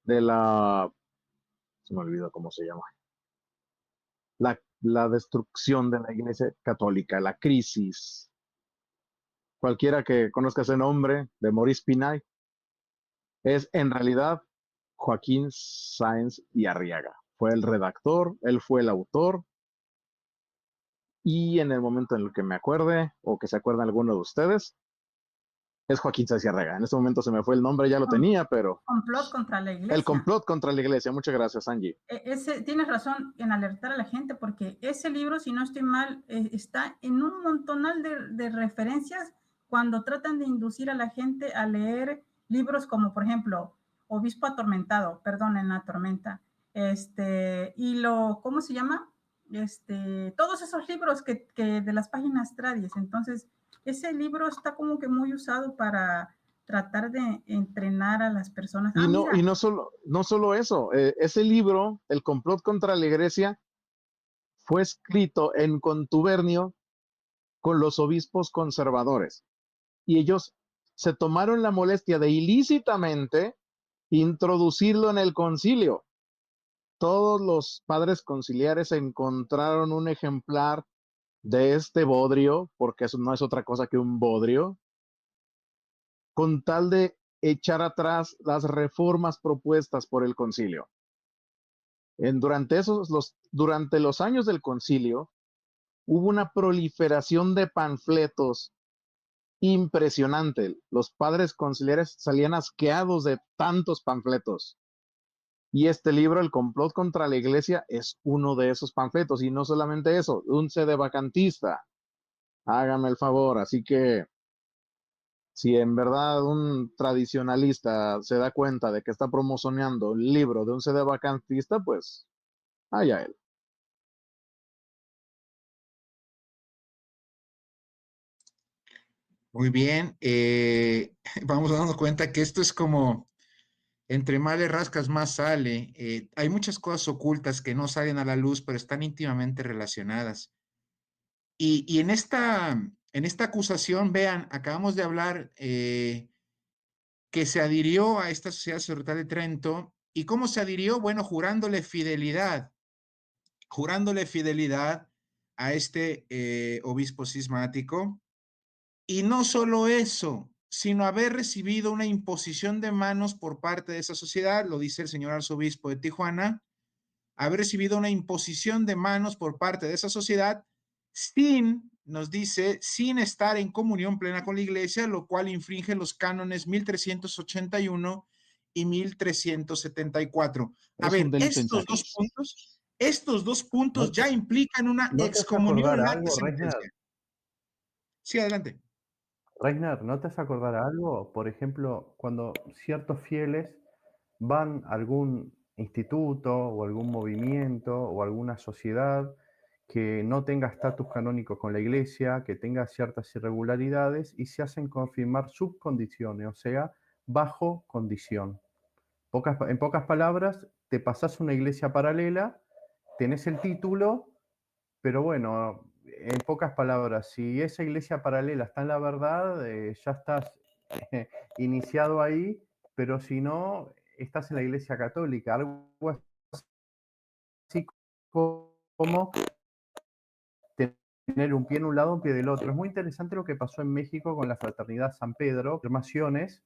Speaker 3: de la, se me olvidó cómo se llama, la destrucción de la Iglesia Católica, la crisis. Cualquiera que conozca ese nombre de Maurice Pinay es en realidad Joaquín Sáenz y Arriaga. Fue el redactor, él fue el autor, y en el momento en el que me acuerde, o que se acuerden alguno de ustedes, es Joaquín Sáenz y Arriaga. En este momento se me fue el nombre, ya lo tenía, pero...
Speaker 2: Complot contra la iglesia.
Speaker 3: El complot contra la iglesia. Muchas gracias, Angie.
Speaker 2: Tienes razón en alertar a la gente, porque ese libro, si no estoy mal, está en un montonal de referencias cuando tratan de inducir a la gente a leer libros como, por ejemplo, Obispo Atormentado, perdón, en la tormenta, y ¿cómo se llama? Todos esos libros que de las páginas tradies. Entonces, ese libro está como que muy usado para tratar de entrenar a las personas.
Speaker 3: Y no solo eso, ese libro, El complot contra la iglesia, fue escrito en contubernio con los obispos conservadores, y ellos se tomaron la molestia de ilícitamente introducirlo en el concilio. Todos los padres conciliares encontraron un ejemplar de este bodrio, porque eso no es otra cosa que un bodrio, con tal de echar atrás las reformas propuestas por el concilio. Durante los años del concilio hubo una proliferación de panfletos impresionante. Los padres conciliares salían asqueados de tantos panfletos. Y este libro, El complot contra la iglesia, es uno de esos panfletos. Y no solamente eso, un sedevacantista. Hágame el favor. Así que si en verdad un tradicionalista se da cuenta de que está promocionando el libro de un sedevacantista, pues allá él.
Speaker 1: Muy bien. Vamos dando cuenta que esto es como, entre más le rascas, más sale. Hay muchas cosas ocultas que no salen a la luz, pero están íntimamente relacionadas. Y en esta acusación, vean, acabamos de hablar que se adhirió a esta sociedad sacerdotal de Trento. ¿Y cómo se adhirió? Bueno, jurándole fidelidad a este obispo cismático. Y no solo eso, sino haber recibido una imposición de manos por parte de esa sociedad, lo dice el señor arzobispo de Tijuana, haber recibido una imposición de manos por parte de esa sociedad sin, nos dice, sin estar en comunión plena con la iglesia, lo cual infringe los cánones 1381 y 1374. A
Speaker 3: Es un
Speaker 1: ver,
Speaker 3: delito
Speaker 1: estos dos puntos
Speaker 4: ¿No te,
Speaker 1: ya implican una
Speaker 4: no te hace
Speaker 1: excomunión
Speaker 4: acordar a
Speaker 1: late
Speaker 4: algo, Reiner?
Speaker 1: sentencia. Sí, adelante.
Speaker 4: Reiner, ¿no te hace acordar a algo? Por ejemplo, cuando ciertos fieles van a algún instituto o algún movimiento o alguna sociedad que no tenga estatus canónico con la iglesia, que tenga ciertas irregularidades y se hacen confirmar subcondiciones, o sea, bajo condición. En pocas palabras, te pasás a una iglesia paralela, tenés el título, pero bueno, en pocas palabras, si esa iglesia paralela está en la verdad, ya estás iniciado ahí, pero si no, estás en la iglesia católica, algo así como tener un pie en un lado, un pie del otro. Es muy interesante lo que pasó en México con la Fraternidad San Pedro, afirmaciones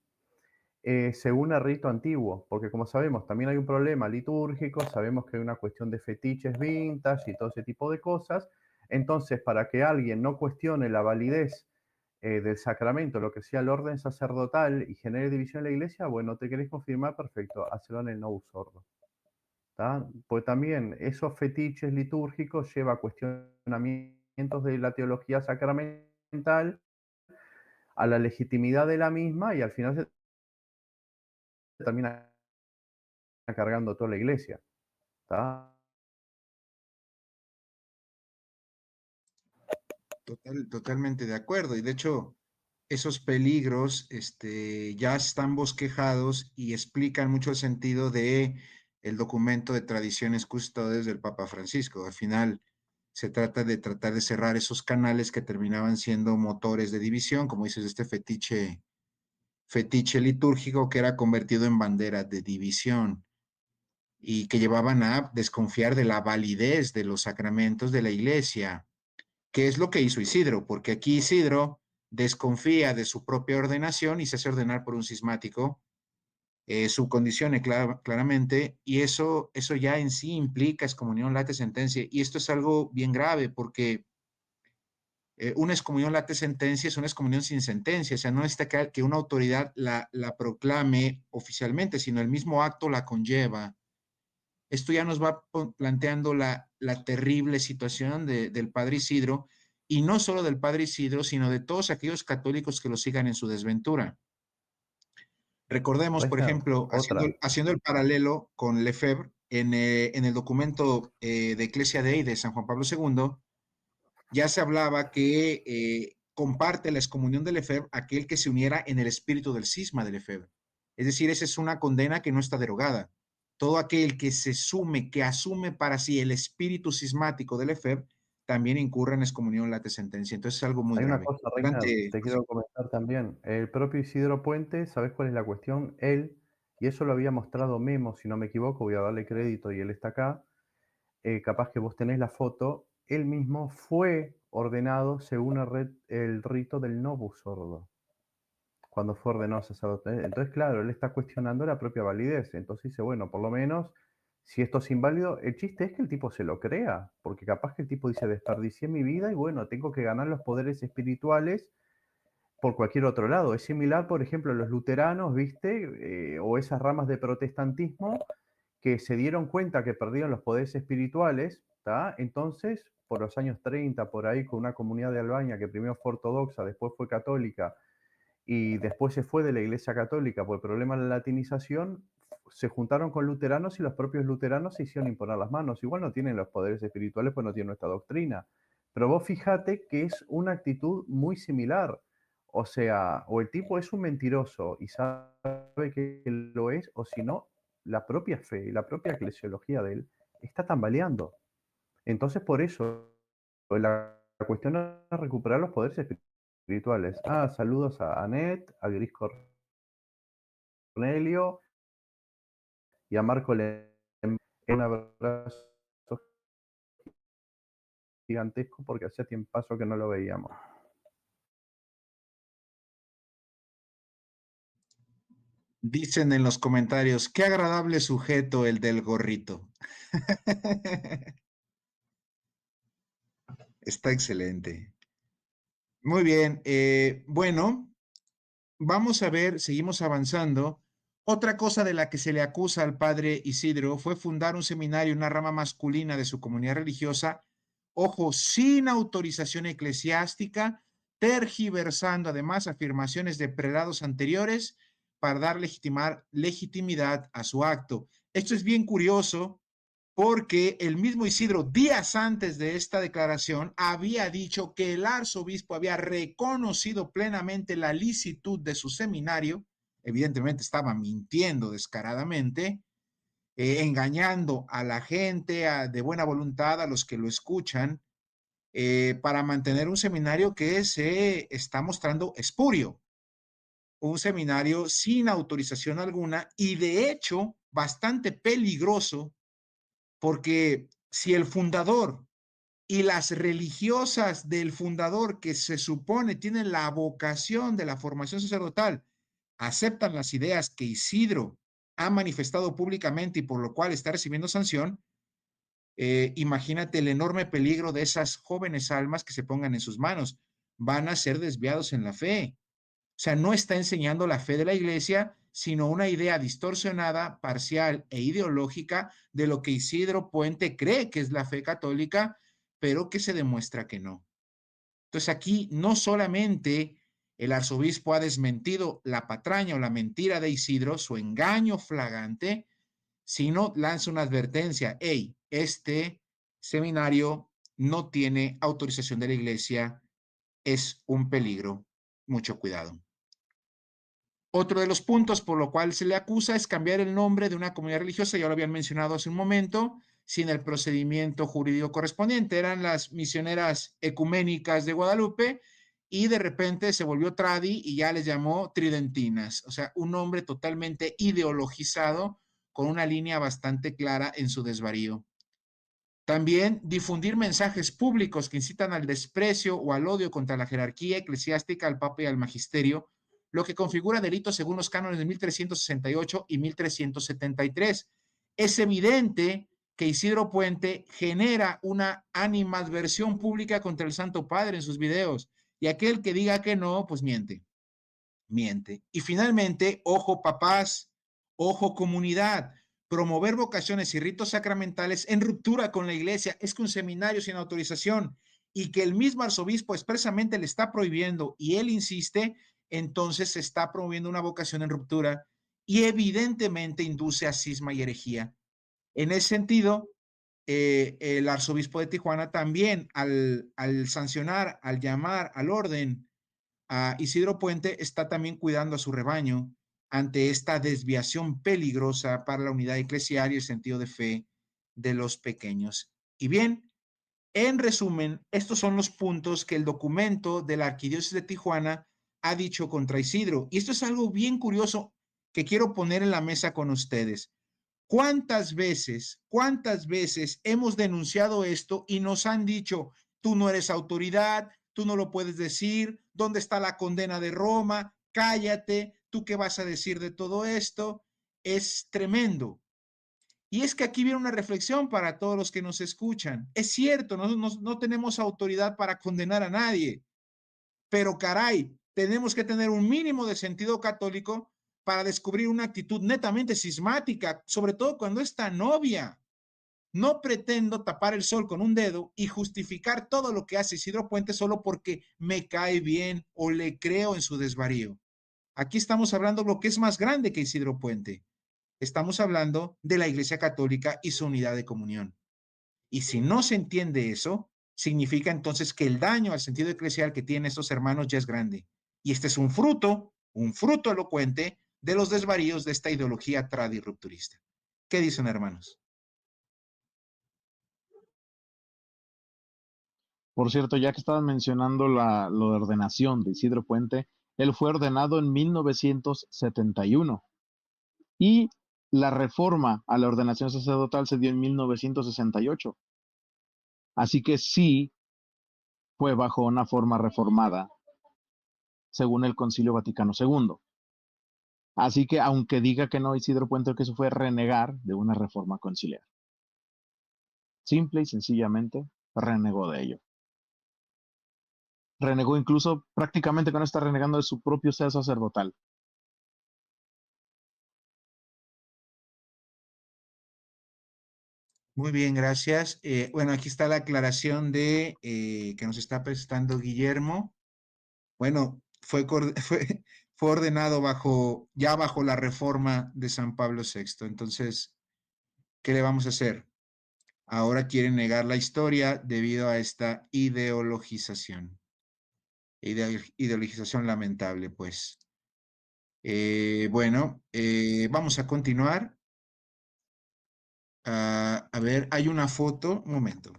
Speaker 4: según el rito antiguo, porque como sabemos, también hay un problema litúrgico, sabemos que hay una cuestión de fetiches vintage y todo ese tipo de cosas. Entonces, para que alguien no cuestione la validez del sacramento, lo que sea el orden sacerdotal y genere división en la iglesia, bueno, te querés confirmar, perfecto, hazlo en el novus ordo. Pues también esos fetiches litúrgicos lleva a cuestionamientos de la teología sacramental, a la legitimidad de la misma y al final se termina cargando toda la iglesia. ¿Está?
Speaker 1: Totalmente de acuerdo. Y de hecho, esos peligros ya están bosquejados y explican mucho el sentido de el documento de tradiciones custodes del Papa Francisco. Al final, se trata de tratar de cerrar esos canales que terminaban siendo motores de división, como dices, este fetiche litúrgico que era convertido en bandera de división y que llevaban a desconfiar de la validez de los sacramentos de la iglesia, que es lo que hizo Isidro, porque aquí Isidro desconfía de su propia ordenación y se hace ordenar por un cismático, subcondicione claramente, y eso ya en sí implica excomunión late sentencia, y esto es algo bien grave, porque una excomunión late sentencia es una excomunión sin sentencia, o sea, no está que una autoridad la proclame oficialmente, sino el mismo acto la conlleva. Esto ya nos va planteando la terrible situación del padre Isidro, y no solo del padre Isidro, sino de todos aquellos católicos que lo sigan en su desventura. Recordemos, por
Speaker 4: Reiner,
Speaker 1: ejemplo,
Speaker 4: otra.
Speaker 1: haciendo el paralelo con Lefebvre, en el documento de Ecclesia Dei de San Juan Pablo II, ya se hablaba que comparte la excomunión de Lefebvre aquel que se uniera en el espíritu del cisma de Lefebvre. Es decir, esa es una condena que no está derogada. Todo aquel que que asume para sí el espíritu cismático de Lefebvre, también incurre en excomunión late sentencia. Entonces es algo muy
Speaker 4: Hay una
Speaker 1: grave.
Speaker 4: cosa, Reiner,
Speaker 1: Adelante.
Speaker 4: te quiero comentar también. El propio Isidro Puente, ¿sabes cuál es la cuestión? Él, y eso lo había mostrado Memo, si no me equivoco, voy a darle crédito y él está acá. Capaz que vos tenés la foto. Él mismo fue ordenado según el rito del novus ordo, cuando fue ordenado sacerdote. Entonces, claro, él está cuestionando la propia validez. Entonces dice, bueno, por lo menos, si esto es inválido, el chiste es que el tipo se lo crea, porque capaz que el tipo dice, desperdicié mi vida y bueno, tengo que ganar los poderes espirituales por cualquier otro lado. Es similar, por ejemplo, a los luteranos, ¿viste? O esas ramas de protestantismo que se dieron cuenta que perdieron los poderes espirituales, ¿tá? Entonces, por los años 30, por ahí, con una comunidad de Albania que primero fue ortodoxa, después fue católica, y después se fue de la Iglesia Católica por el problema de la latinización, se juntaron con luteranos y los propios luteranos se hicieron imponer las manos. Igual no tienen los poderes espirituales, pues no tienen nuestra doctrina. Pero vos fíjate que es una actitud muy similar. O sea, o el tipo es un mentiroso y sabe que lo es, o si no, la propia fe y la propia eclesiología de él está tambaleando. Entonces, por eso, la cuestión es recuperar los poderes espirituales. Ah, saludos a Anet, a Gris Cornelio y a Marco Lem. Un abrazo gigantesco porque hacía tiempazo que no lo veíamos.
Speaker 1: Dicen en los comentarios, qué agradable sujeto el del gorrito. Está excelente. Muy bien, bueno, vamos a ver, seguimos avanzando. Otra cosa de la que se le acusa al padre Isidro fue fundar un seminario, una rama masculina de su comunidad religiosa, ojo, sin autorización eclesiástica, tergiversando además afirmaciones de prelados anteriores para dar legitimidad a su acto. Esto es bien curioso porque el mismo Isidro, días antes de esta declaración, había dicho que el arzobispo había reconocido plenamente la licitud de su seminario. Evidentemente estaba mintiendo descaradamente, engañando a la gente de buena voluntad, a los que lo escuchan, para mantener un seminario que se está mostrando espurio, un seminario sin autorización alguna y de hecho bastante peligroso, porque si el fundador y las religiosas del fundador, que se supone tienen la vocación de la formación sacerdotal, aceptan las ideas que Isidro ha manifestado públicamente y por lo cual está recibiendo sanción, imagínate el enorme peligro de esas jóvenes almas que se pongan en sus manos. Van a ser desviados en la fe. O sea, no está enseñando la fe de la iglesia, sino una idea distorsionada, parcial e ideológica de lo que Isidro Puente cree que es la fe católica, pero que se demuestra que no. Entonces aquí no solamente el arzobispo ha desmentido la patraña o la mentira de Isidro, su engaño flagrante, sino lanza una advertencia: hey, este seminario no tiene autorización de la iglesia, es un peligro, mucho cuidado. Otro de los puntos por lo cual se le acusa es cambiar el nombre de una comunidad religiosa, ya lo habían mencionado hace un momento, sin el procedimiento jurídico correspondiente. Eran las misioneras ecuménicas de Guadalupe y de repente se volvió tradi y ya les llamó tridentinas. O sea, un nombre totalmente ideologizado con una línea bastante clara en su desvarío. También difundir mensajes públicos que incitan al desprecio o al odio contra la jerarquía eclesiástica, al Papa y al Magisterio, lo que configura delitos según los cánones de 1368 y 1373. Es evidente que Isidro Puente genera una animadversión pública contra el Santo Padre en sus videos, y aquel que diga que no, pues miente. Y finalmente, ojo papás, ojo comunidad, promover vocaciones y ritos sacramentales en ruptura con la iglesia. Es que un seminario sin autorización y que el mismo arzobispo expresamente le está prohibiendo y él insiste, entonces se está promoviendo una vocación en ruptura y evidentemente induce a cisma y herejía. En ese sentido, el arzobispo de Tijuana también al sancionar, al llamar al orden a Isidro Puente, está también cuidando a su rebaño ante esta desviación peligrosa para la unidad eclesial y el sentido de fe de los pequeños. Y bien, en resumen, estos son los puntos que el documento de la Arquidiócesis de Tijuana ha dicho contra Isidro. Y esto es algo bien curioso que quiero poner en la mesa con ustedes. ¿Cuántas veces hemos denunciado esto y nos han dicho, tú no eres autoridad, tú no lo puedes decir, ¿dónde está la condena de Roma? Cállate, ¿tú qué vas a decir de todo esto? Es tremendo. Y es que aquí viene una reflexión para todos los que nos escuchan. Es cierto, no tenemos autoridad para condenar a nadie, pero caray, tenemos que tener un mínimo de sentido católico para descubrir una actitud netamente cismática, sobre todo cuando es tan obvia. No pretendo tapar el sol con un dedo y justificar todo lo que hace Isidro Puente solo porque me cae bien o le creo en su desvarío. Aquí estamos hablando de lo que es más grande que Isidro Puente. Estamos hablando de la Iglesia Católica y su unidad de comunión. Y si no se entiende eso, significa entonces que el daño al sentido eclesial que tienen estos hermanos ya es grande. Y este es un fruto elocuente de los desvaríos de esta ideología tradirupturista. ¿Qué dicen, hermanos?
Speaker 3: Por cierto, ya que estaban mencionando lo de ordenación de Isidro Puente, él fue ordenado en 1971 y la reforma a la ordenación sacerdotal se dio en 1968. Así que sí fue bajo una forma reformada, según el Concilio Vaticano II. Así que aunque diga que no, Isidro Puente, que eso fue renegar de una reforma conciliar. Simple y sencillamente renegó de ello. Renegó incluso prácticamente que no está renegando de su propio ser sacerdotal.
Speaker 1: Muy bien, gracias. Bueno, aquí está la aclaración de que nos está prestando Guillermo. Bueno, fue ordenado ya bajo la reforma de San Pablo VI. Entonces, ¿qué le vamos a hacer? Ahora quieren negar la historia debido a esta ideologización. Ideologización lamentable, pues. Bueno, vamos a continuar. A ver, hay una foto. Un momento.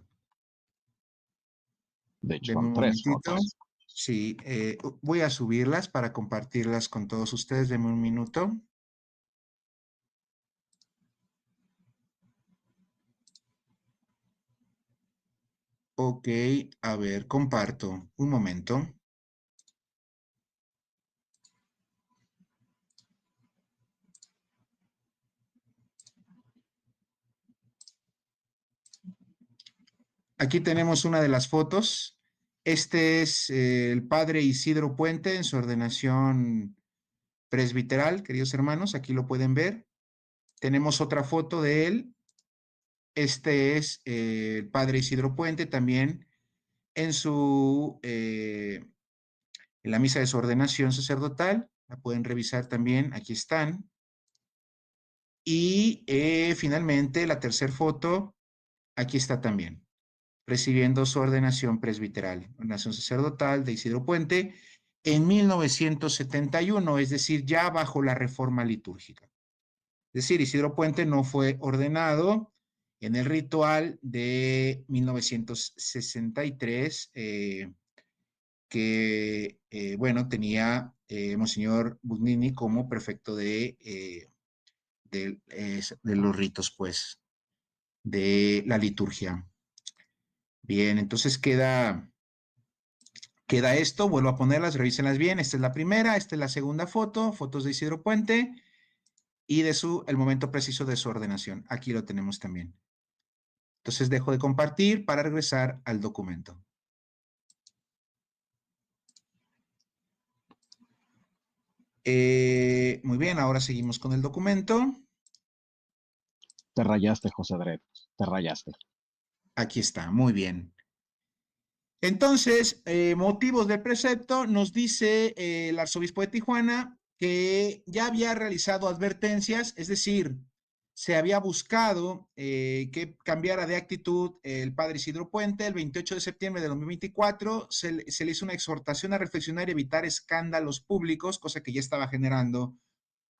Speaker 3: De hecho,
Speaker 1: Deme
Speaker 3: son
Speaker 1: un
Speaker 3: 3
Speaker 1: momentito.
Speaker 3: fotos.
Speaker 1: Sí, voy a subirlas para compartirlas con todos ustedes. Deme un minuto. Ok, a ver, comparto. Un momento. Aquí tenemos una de las fotos. Este es el padre Isidro Puente en su ordenación presbiteral, queridos hermanos. Aquí lo pueden ver. Tenemos otra foto de él. Este es el padre Isidro Puente también en en la misa de su ordenación sacerdotal. La pueden revisar también. Aquí están. Y finalmente, la tercera foto, aquí está también, recibiendo su ordenación presbiteral, ordenación sacerdotal de Isidro Puente en 1971, es decir, ya bajo la reforma litúrgica. Es decir, Isidro Puente no fue ordenado en el ritual de 1963, bueno, tenía Monseñor Bugnini como prefecto de los ritos, pues, de la liturgia. Bien, entonces queda esto, vuelvo a ponerlas, revísenlas bien. Esta es la primera, esta es la segunda foto, fotos de Isidro Puente y de el momento preciso de su ordenación. Aquí lo tenemos también. Entonces dejo de compartir para regresar al documento. Muy bien, ahora seguimos con el documento.
Speaker 3: Te rayaste, José Dred, te rayaste.
Speaker 1: Aquí está, muy bien. Entonces, motivos del precepto, nos dice el arzobispo de Tijuana que ya había realizado advertencias, es decir, se había buscado que cambiara de actitud el padre Isidro Puente. El 28 de septiembre de 2024 se le hizo una exhortación a reflexionar y evitar escándalos públicos, cosa que ya estaba generando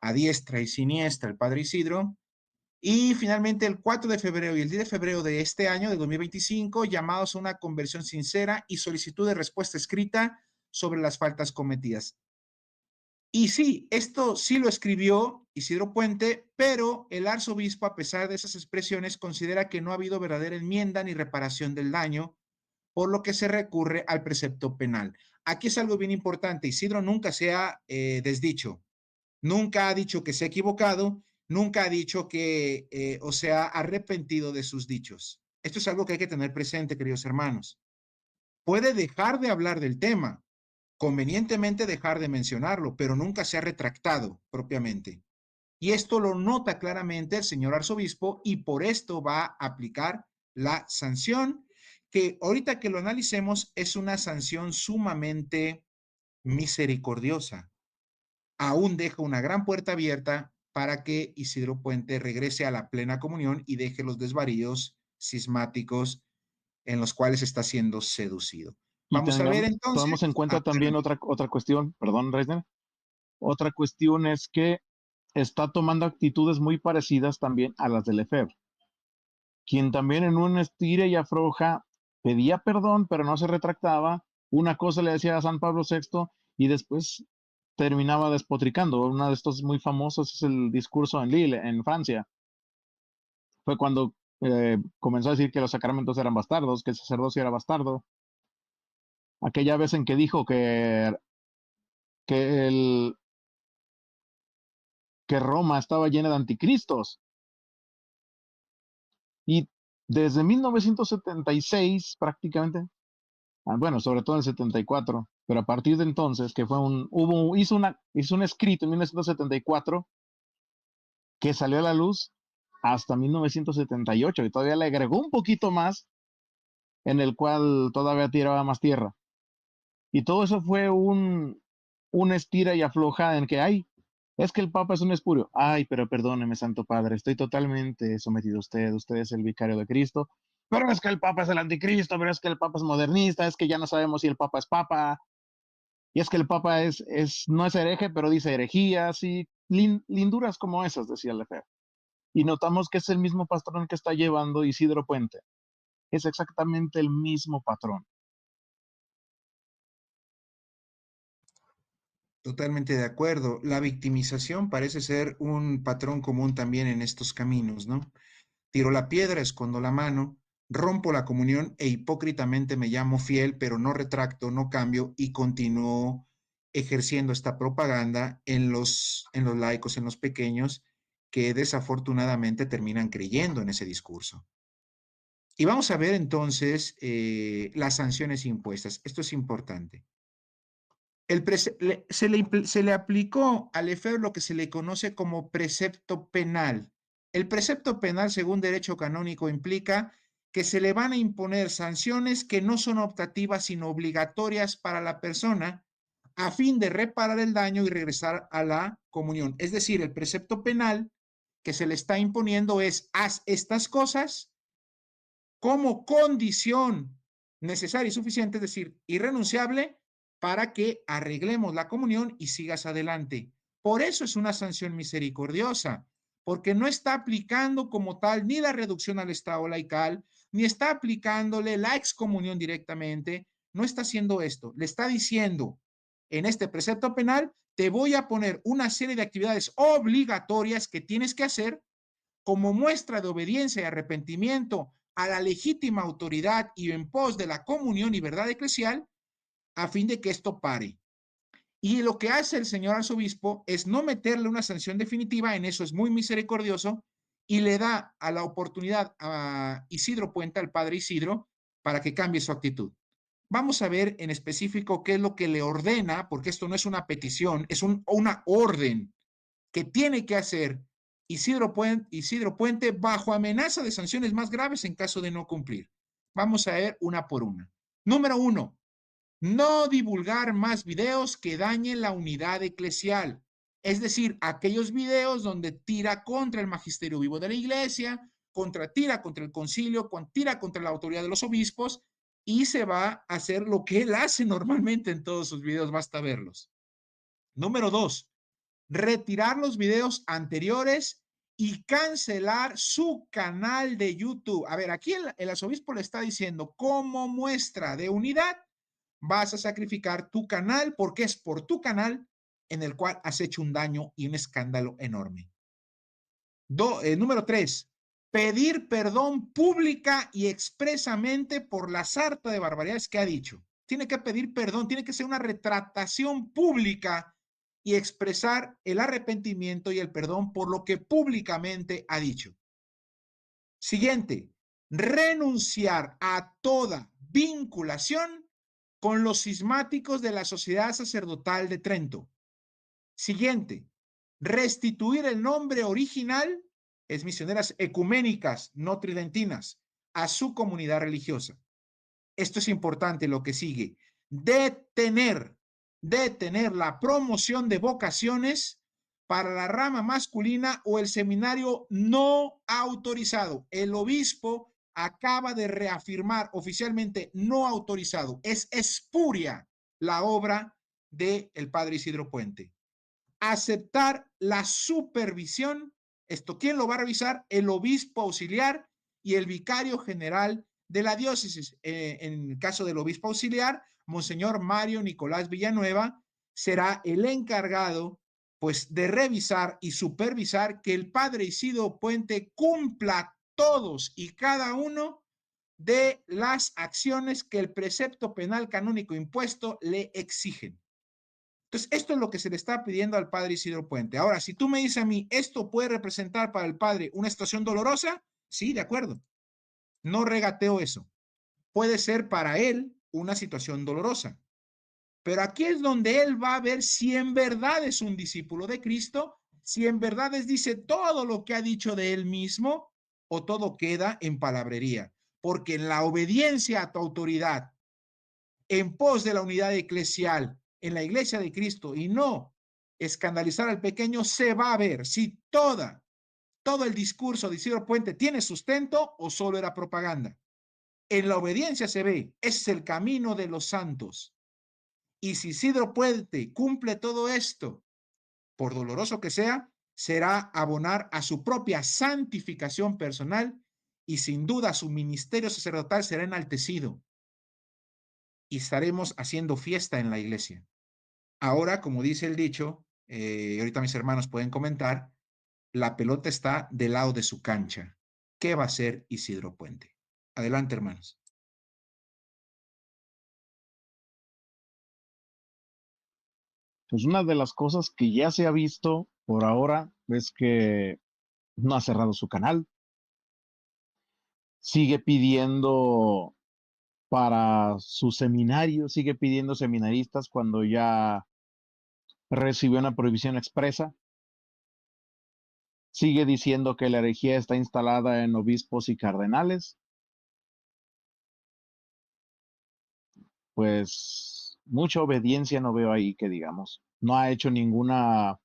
Speaker 1: a diestra y siniestra el padre Isidro. Y finalmente el 4 de febrero y el 10 de febrero de este año, de 2025, llamados a una conversión sincera y solicitud de respuesta escrita sobre las faltas cometidas. Y sí, esto sí lo escribió Isidro Puente, pero el arzobispo, a pesar de esas expresiones, considera que no ha habido verdadera enmienda ni reparación del daño, por lo que se recurre al precepto penal. Aquí es algo bien importante. Isidro nunca se ha desdicho, nunca ha dicho que se ha equivocado, nunca ha dicho que o sea arrepentido de sus dichos. Esto es algo que hay que tener presente, queridos hermanos. Puede dejar de hablar del tema, convenientemente dejar de mencionarlo, pero nunca se ha retractado propiamente. Y esto lo nota claramente el señor arzobispo y por esto va a aplicar la sanción, que ahorita que lo analicemos es una sanción sumamente misericordiosa. Aún deja una gran puerta abierta para que Isidro Puente regrese a la plena comunión y deje los desvaríos cismáticos en los cuales está siendo seducido. Vamos a ver entonces.
Speaker 3: Tomamos en cuenta también otra cuestión, perdón, Reisner. Otra cuestión es que está tomando actitudes muy parecidas también a las de Lefebvre, quien también en un estira y afloja pedía perdón, pero no se retractaba. Una cosa le decía a San Pablo VI y después terminaba despotricando. Uno de estos muy famosos es el discurso en Lille, en Francia. Fue cuando comenzó a decir que los sacramentos eran bastardos, que el sacerdocio era bastardo. Aquella vez en que dijo que Roma estaba llena de anticristos. Y desde 1976 prácticamente, bueno, sobre todo en el 74, pero a partir de entonces, que hizo un escrito en 1974 que salió a la luz hasta 1978 y todavía le agregó un poquito más, en el cual todavía tiraba más tierra. Y todo eso fue un estira y afloja en que es que el Papa es un espurio. Ay, pero perdóneme, Santo Padre, estoy totalmente sometido a usted es el vicario de Cristo, pero es que el Papa es el anticristo, pero es que el Papa es modernista, es que ya no sabemos si el Papa es Papa, y es que el Papa no es hereje, pero dice herejías y linduras como esas, decía Lefebvre. Y notamos que es el mismo patrón que está llevando Isidro Puente. Es exactamente el mismo patrón.
Speaker 1: Totalmente de acuerdo. La victimización parece ser un patrón común también en estos caminos, ¿no? Tiro la piedra, escondo la mano, rompo la comunión e hipócritamente me llamo fiel, pero no retracto, no cambio y continúo ejerciendo esta propaganda en los laicos, en los pequeños, que desafortunadamente terminan creyendo en ese discurso. Y vamos a ver entonces las sanciones impuestas. Esto es importante. Se le aplicó a Lefebvre lo que se le conoce como precepto penal. El precepto penal, según derecho canónico, implica que se le van a imponer sanciones que no son optativas, sino obligatorias para la persona, a fin de reparar el daño y regresar a la comunión. Es decir, el precepto penal que se le está imponiendo es: haz estas cosas como condición necesaria y suficiente, es decir, irrenunciable, para que arreglemos la comunión y sigas adelante. Por eso es una sanción misericordiosa, porque no está aplicando como tal ni la reducción al estado laical, ni está aplicándole la excomunión directamente, no está haciendo esto. Le está diciendo, en este precepto penal, te voy a poner una serie de actividades obligatorias que tienes que hacer como muestra de obediencia y arrepentimiento a la legítima autoridad y en pos de la comunión y verdad eclesial, a fin de que esto pare. Y lo que hace el señor arzobispo es no meterle una sanción definitiva, en eso es muy misericordioso, y le da a la oportunidad a Isidro Puente, al padre Isidro, para que cambie su actitud. Vamos a ver en específico qué es lo que le ordena, porque esto no es una petición, es una orden que tiene que hacer Isidro Puente bajo amenaza de sanciones más graves en caso de no cumplir. Vamos a ver una por una. Número 1, no divulgar más videos que dañen la unidad eclesial. Es decir, aquellos videos donde tira contra el magisterio vivo de la iglesia, tira contra el concilio, tira contra la autoridad de los obispos, y se va a hacer lo que él hace normalmente en todos sus videos, basta verlos. Número 2, retirar los videos anteriores y cancelar su canal de YouTube. A ver, aquí el arzobispo le está diciendo, como muestra de unidad, vas a sacrificar tu canal porque es por tu canal en el cual has hecho un daño y un escándalo enorme. Número 3, pedir perdón pública y expresamente por la sarta de barbaridades que ha dicho. Tiene que pedir perdón, tiene que ser una retractación pública y expresar el arrepentimiento y el perdón por lo que públicamente ha dicho. Siguiente, renunciar a toda vinculación con los cismáticos de la Sociedad Sacerdotal de Trento. Siguiente, restituir el nombre original, es Misioneras Ecuménicas No Tridentinas, a su comunidad religiosa. Esto es importante, lo que sigue. Detener la promoción de vocaciones para la rama masculina o el seminario no autorizado. El obispo acaba de reafirmar oficialmente no autorizado. Es espuria la obra del padre Isidro Puente. Aceptar la supervisión. ¿Esto quién lo va a revisar? El obispo auxiliar y el vicario general de la diócesis. En el caso del obispo auxiliar, Monseñor Mario Nicolás Villanueva será el encargado, pues, de revisar y supervisar que el padre Isidro Puente cumpla todos y cada uno de las acciones que el precepto penal canónico impuesto le exigen. Entonces, esto es lo que se le está pidiendo al padre Isidro Puente. Ahora, si tú me dices a mí, ¿esto puede representar para el padre una situación dolorosa? Sí, de acuerdo. No regateo eso. Puede ser para él una situación dolorosa. Pero aquí es donde él va a ver si en verdad es un discípulo de Cristo, si en verdad dice todo lo que ha dicho de él mismo o todo queda en palabrería. Porque en la obediencia a tu autoridad, en pos de la unidad eclesial, en la iglesia de Cristo y no escandalizar al pequeño, se va a ver si todo el discurso de Isidro Puente tiene sustento o solo era propaganda. En la obediencia se ve, es el camino de los santos. Y si Isidro Puente cumple todo esto, por doloroso que sea, será abonar a su propia santificación personal y sin duda su ministerio sacerdotal será enaltecido y estaremos haciendo fiesta en la iglesia. Ahora, como dice el dicho, ahorita mis hermanos pueden comentar, la pelota está del lado de su cancha. ¿Qué va a hacer Isidro Puente? Adelante, hermanos.
Speaker 3: Pues una de las cosas que ya se ha visto por ahora es que no ha cerrado su canal. Sigue pidiendo para su seminario, sigue pidiendo seminaristas cuando ya recibió una prohibición expresa. Sigue diciendo que la herejía está instalada en obispos y cardenales. Pues mucha obediencia no veo ahí, que digamos. No ha hecho ninguna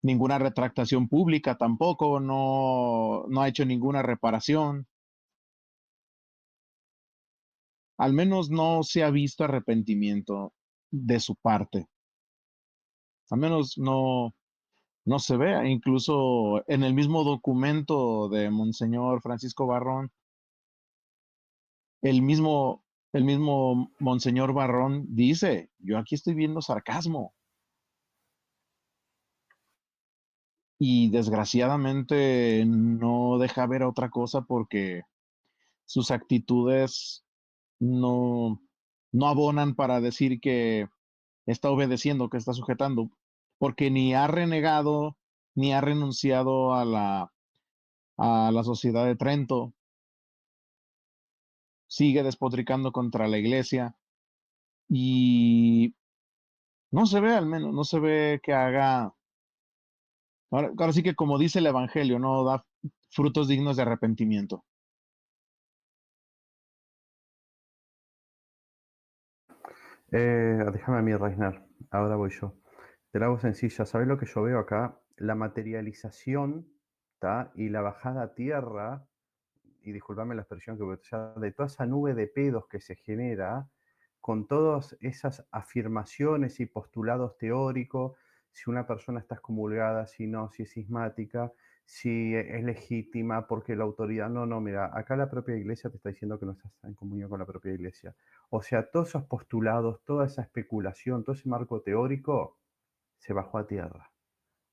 Speaker 3: retractación pública tampoco, no ha hecho ninguna reparación. Al menos no se ha visto arrepentimiento de su parte. Al menos no se ve. Incluso en el mismo documento de Monseñor Francisco Barrón, el mismo Monseñor Barrón dice, yo aquí estoy viendo sarcasmo. Y desgraciadamente no deja ver otra cosa porque sus actitudes no abonan para decir que está obedeciendo, que está sujetando, porque ni ha renegado, ni ha renunciado a la Sociedad de Trento, sigue despotricando contra la iglesia y no se ve, al menos, no se ve que haga, ahora sí que como dice el Evangelio, no da frutos dignos de arrepentimiento.
Speaker 4: Déjame a mí, Reisner. Ahora voy yo. Te la hago sencilla. ¿Sabes lo que yo veo acá? La materialización, ¿tá? Y la bajada a tierra, y disculpame la expresión que voy a utilizar, de toda esa nube de pedos que se genera con todas esas afirmaciones y postulados teóricos, si una persona está excomulgada, si no, si es cismática, si es legítima, porque la autoridad... No, mira, acá la propia iglesia te está diciendo que no estás en comunión con la propia iglesia. O sea, todos esos postulados, toda esa especulación, todo ese marco teórico se bajó a tierra.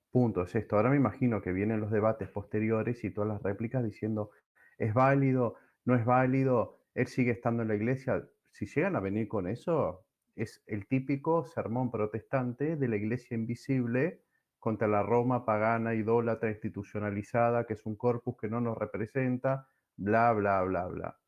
Speaker 4: Punto, es esto. Ahora me imagino que vienen los debates posteriores y todas las réplicas diciendo, ¿es válido? ¿No es válido? ¿Él sigue estando en la iglesia? Si llegan a venir con eso, es el típico sermón protestante de la iglesia invisible contra la Roma pagana, idólatra, institucionalizada, que es un corpus que no nos representa, bla, bla, bla, bla.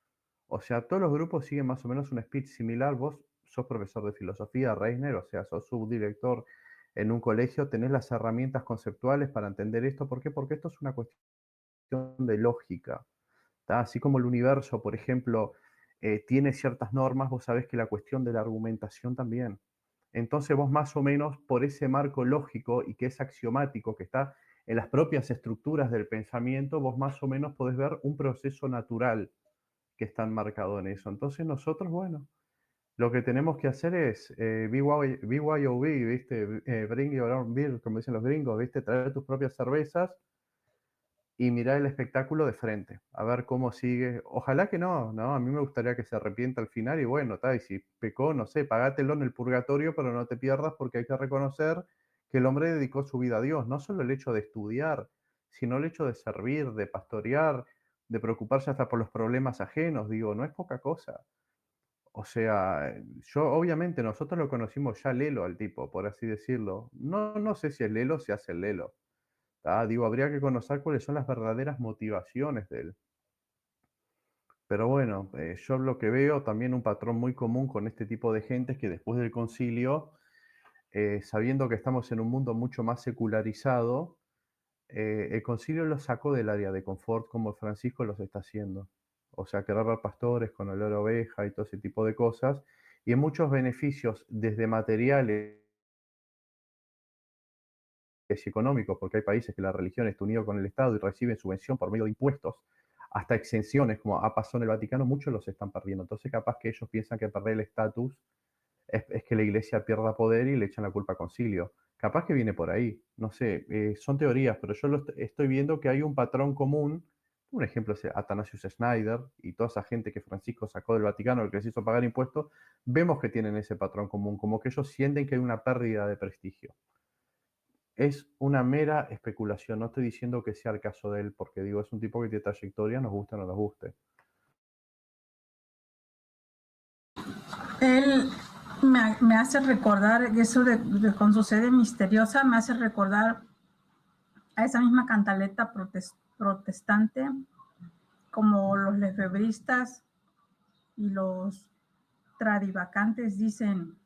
Speaker 4: O sea, todos los grupos siguen más o menos un speech similar. Vos sos profesor de filosofía, Reiner, o sea, sos subdirector en un colegio, tenés las herramientas conceptuales para entender esto. ¿Por qué? Porque esto es una cuestión de lógica. ¿Tá? Así como el universo, por ejemplo, tiene ciertas normas, vos sabés que la cuestión de la argumentación también. Entonces vos más o menos por ese marco lógico y que es axiomático, que está en las propias estructuras del pensamiento, vos más o menos podés ver un proceso natural que está enmarcado en eso. Entonces nosotros, bueno, lo que tenemos que hacer es BYOB, ¿viste? Bring your own beer, como dicen los gringos, ¿viste? Traer tus propias cervezas y mirar el espectáculo de frente, a ver cómo sigue. Ojalá que no, ¿no? A mí me gustaría que se arrepienta al final y bueno, y si pecó, no sé, pagátelo en el purgatorio, pero no te pierdas porque hay que reconocer que el hombre dedicó su vida a Dios, no solo el hecho de estudiar, sino el hecho de servir, de pastorear, de preocuparse hasta por los problemas ajenos, digo, no es poca cosa. O sea, yo obviamente nosotros lo conocimos ya lelo al tipo, por así decirlo. No sé si es lelo, si hace el lelo. Digo, habría que conocer cuáles son las verdaderas motivaciones de él. Pero bueno, yo lo que veo también un patrón muy común con este tipo de gente es que después del concilio, sabiendo que estamos en un mundo mucho más secularizado, el concilio los sacó del área de confort como Francisco los está haciendo. O sea, querer ver pastores con olor a oveja y todo ese tipo de cosas. Y en muchos beneficios, desde materiales y económicos, porque hay países que la religión está unida con el Estado y reciben subvención por medio de impuestos, hasta exenciones, como ha pasado en el Vaticano, muchos los están perdiendo. Entonces, capaz que ellos piensan que perder el estatus es que la iglesia pierda poder y le echan la culpa al concilio. Capaz que viene por ahí, no sé, son teorías, pero yo estoy viendo que hay un patrón común. Un ejemplo es Athanasius Schneider y toda esa gente que Francisco sacó del Vaticano, el que les hizo pagar impuestos, vemos que tienen ese patrón común, como que ellos sienten que hay una pérdida de prestigio. Es una mera especulación, no estoy diciendo que sea el caso de él, porque digo, es un tipo que tiene trayectoria, nos guste o no nos guste.
Speaker 2: Él me hace recordar, eso con su sede misteriosa, me hace recordar a esa misma cantaleta protestante, como los lefebristas y los tradivacantes dicen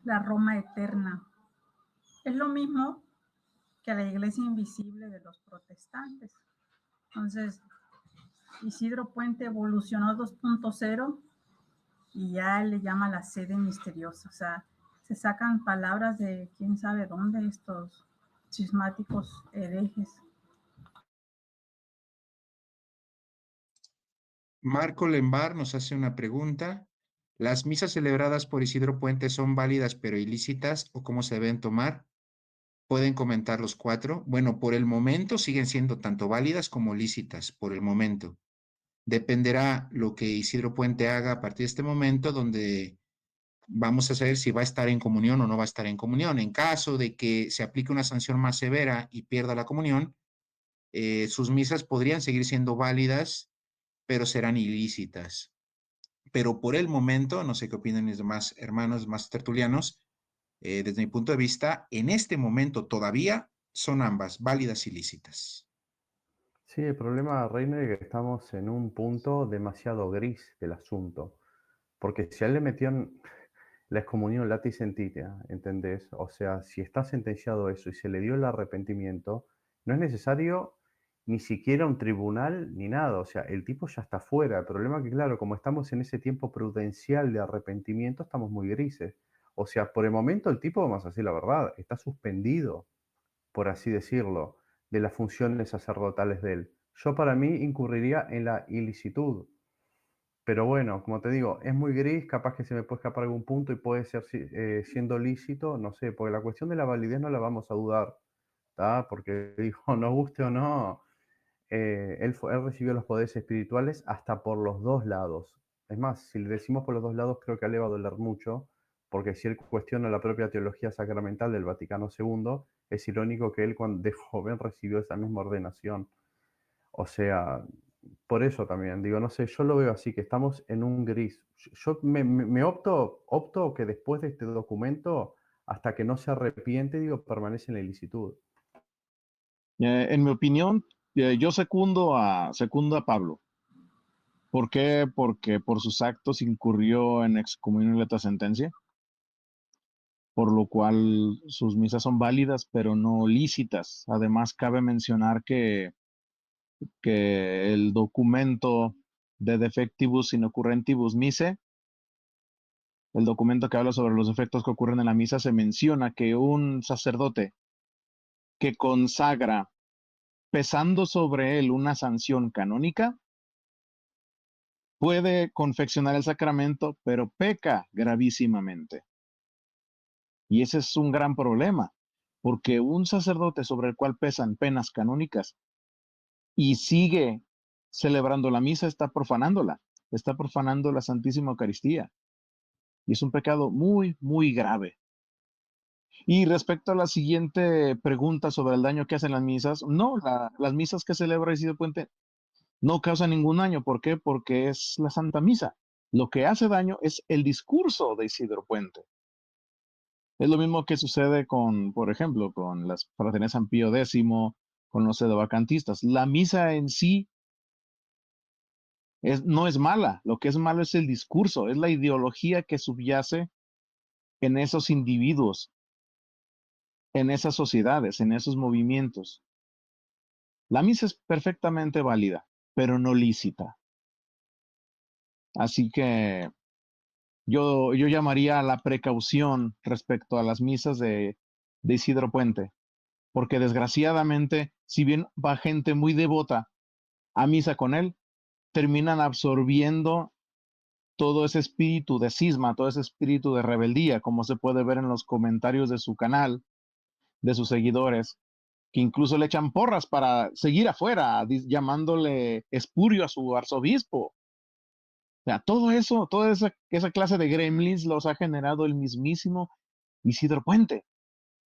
Speaker 2: la Roma eterna. Es lo mismo que la iglesia invisible de los protestantes. Entonces, Isidro Puente evolucionó 2.0 y ya le llama la sede misteriosa. O sea, se sacan palabras de quién sabe dónde estos cismáticos herejes.
Speaker 1: Marco Lembar nos hace una pregunta. ¿Las misas celebradas por Isidro Puente son válidas pero ilícitas o cómo se deben tomar? ¿Pueden comentar los cuatro? Bueno, por el momento siguen siendo tanto válidas como lícitas, por el momento. Dependerá lo que Isidro Puente haga a partir de este momento, donde vamos a saber si va a estar en comunión o no va a estar en comunión. En caso de que se aplique una sanción más severa y pierda la comunión, sus misas podrían seguir siendo válidas, pero serán ilícitas. Pero por el momento, no sé qué opinan mis demás hermanos, más tertulianos, desde mi punto de vista, en este momento todavía son ambas válidas y lícitas.
Speaker 4: Sí, el problema, Reiner, es que estamos en un punto demasiado gris del asunto. Porque si a él le metieron la excomunión lati sentencia, ¿entendés? O sea, si está sentenciado eso y se le dio el arrepentimiento, no es necesario ni siquiera un tribunal ni nada. O sea, el tipo ya está fuera. El problema es que, claro, como estamos en ese tiempo prudencial de arrepentimiento, estamos muy grises. O sea, por el momento el tipo, vamos a decir la verdad, está suspendido, por así decirlo, de las funciones sacerdotales de él. Yo para mí incurriría en la ilicitud. Pero bueno, como te digo, es muy gris, capaz que se me puede escapar algún punto y puede ser siendo lícito, no sé, porque la cuestión de la validez no la vamos a dudar, ¿tá? Porque dijo, nos guste o no, él recibió los poderes espirituales hasta por los dos lados. Es más, si le decimos por los dos lados, creo que a él le va a doler mucho, porque si él cuestiona la propia teología sacramental del Vaticano II, es irónico que él cuando de joven recibió esa misma ordenación. O sea, por eso también, digo, no sé, yo lo veo así, que estamos en un gris. Yo me opto que después de este documento, hasta que no se arrepiente, digo, permanece en la ilicitud.
Speaker 3: En mi opinión, yo secundo a Pablo. ¿Por qué? Porque por sus actos incurrió en excomunión y letra sentencia, por lo cual sus misas son válidas, pero no lícitas. Además, cabe mencionar que el documento de defectibus in occurrentibus mise, el documento que habla sobre los efectos que ocurren en la misa, se menciona que un sacerdote que consagra pesando sobre él una sanción canónica, puede confeccionar el sacramento, pero peca gravísimamente. Y ese es un gran problema, porque un sacerdote sobre el cual pesan penas canónicas y sigue celebrando la misa está profanándola, está profanando la Santísima Eucaristía. Y es un pecado muy, muy grave. Y respecto a la siguiente pregunta sobre el daño que hacen las misas, no, las misas que celebra Isidro Puente no causan ningún daño. ¿Por qué? Porque es la Santa Misa. Lo que hace daño es el discurso de Isidro Puente. Es lo mismo que sucede con, por ejemplo, con las fraternidades San Pío X, con los sedevacantistas. La misa en sí no es mala. Lo que es malo es el discurso, es la ideología que subyace en esos individuos, en esas sociedades, en esos movimientos. La misa es perfectamente válida, pero no lícita. Así que yo llamaría a la precaución respecto a las misas de Isidro Puente, porque desgraciadamente, si bien va gente muy devota a misa con él, terminan absorbiendo todo ese espíritu de cisma, todo ese espíritu de rebeldía, como se puede ver en los comentarios de su canal, de sus seguidores, que incluso le echan porras para seguir afuera, llamándole espurio a su arzobispo. O sea, todo eso, toda esa clase de gremlins los ha generado el mismísimo Isidro Puente.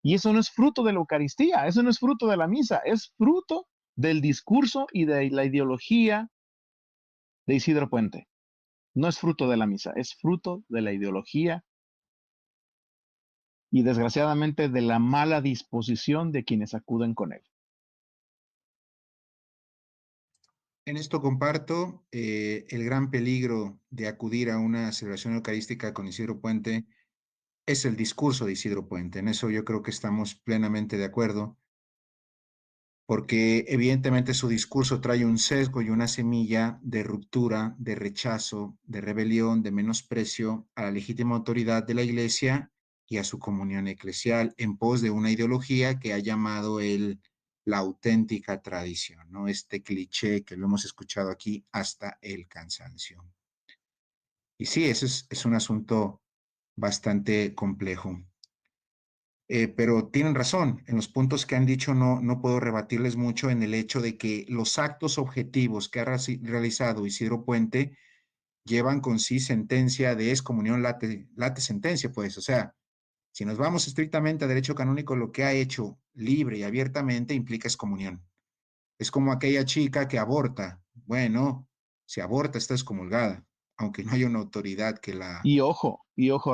Speaker 3: Y eso no es fruto de la Eucaristía, eso no es fruto de la misa, es fruto del discurso y de la ideología de Isidro Puente. No es fruto de la misa, es fruto de la ideología y desgraciadamente de la mala disposición de quienes acuden con él.
Speaker 1: En esto comparto el gran peligro de acudir a una celebración eucarística con Isidro Puente es el discurso de Isidro Puente. En eso yo creo que estamos plenamente de acuerdo, porque evidentemente su discurso trae un sesgo y una semilla de ruptura, de rechazo, de rebelión, de menosprecio a la legítima autoridad de la Iglesia y a su comunión eclesial en pos de una ideología que ha llamado él la auténtica tradición, ¿no? Este cliché que lo hemos escuchado aquí hasta el cansancio. Y sí, ese es un asunto bastante complejo. Pero tienen razón, en los puntos que han dicho no puedo rebatirles mucho en el hecho de que los actos objetivos que ha realizado Isidro Puente llevan con sí sentencia de excomunión late sentencia, pues, o sea, si nos vamos estrictamente a derecho canónico, lo que ha hecho libre y abiertamente implica excomunión. Es como aquella chica que aborta. Bueno, si aborta está excomulgada, aunque no haya una autoridad que la...
Speaker 3: Y ojo,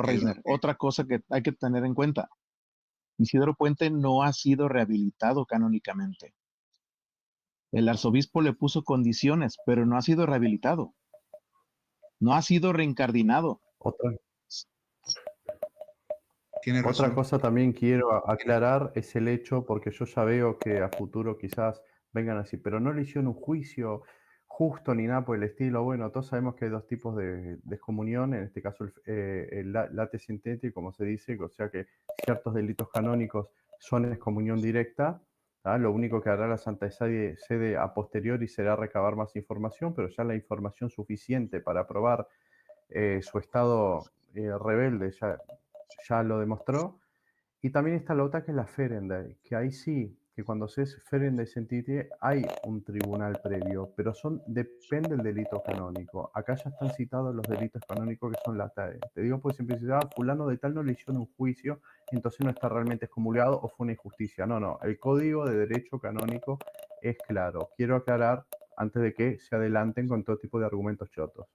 Speaker 3: Reisner, otra cosa que hay que tener en cuenta. Isidro Puente no ha sido rehabilitado canónicamente. El arzobispo le puso condiciones, pero no ha sido rehabilitado. No ha sido reincardinado.
Speaker 4: Otra cosa también quiero aclarar es el hecho, porque yo ya veo que a futuro quizás vengan así, pero no le hicieron un juicio justo ni nada por el estilo. Bueno, todos sabemos que hay dos tipos de excomunión, en este caso el late sententi, como se dice, o sea que ciertos delitos canónicos son excomunión directa. Lo único que hará la Santa Sede a posteriori será recabar más información, pero ya la información suficiente para probar su estado rebelde ya lo demostró. Y también está la otra que es la Ferendai, que ahí sí, que cuando se es Ferendai Sentite hay un tribunal previo, pero depende del delito canónico. Acá ya están citados los delitos canónicos que son la TAE. Te digo por simplicidad, fulano de tal no le hicieron un juicio, entonces no está realmente excomulgado o fue una injusticia. No, el código de derecho canónico es claro. Quiero aclarar antes de que se adelanten con todo tipo de argumentos chotos.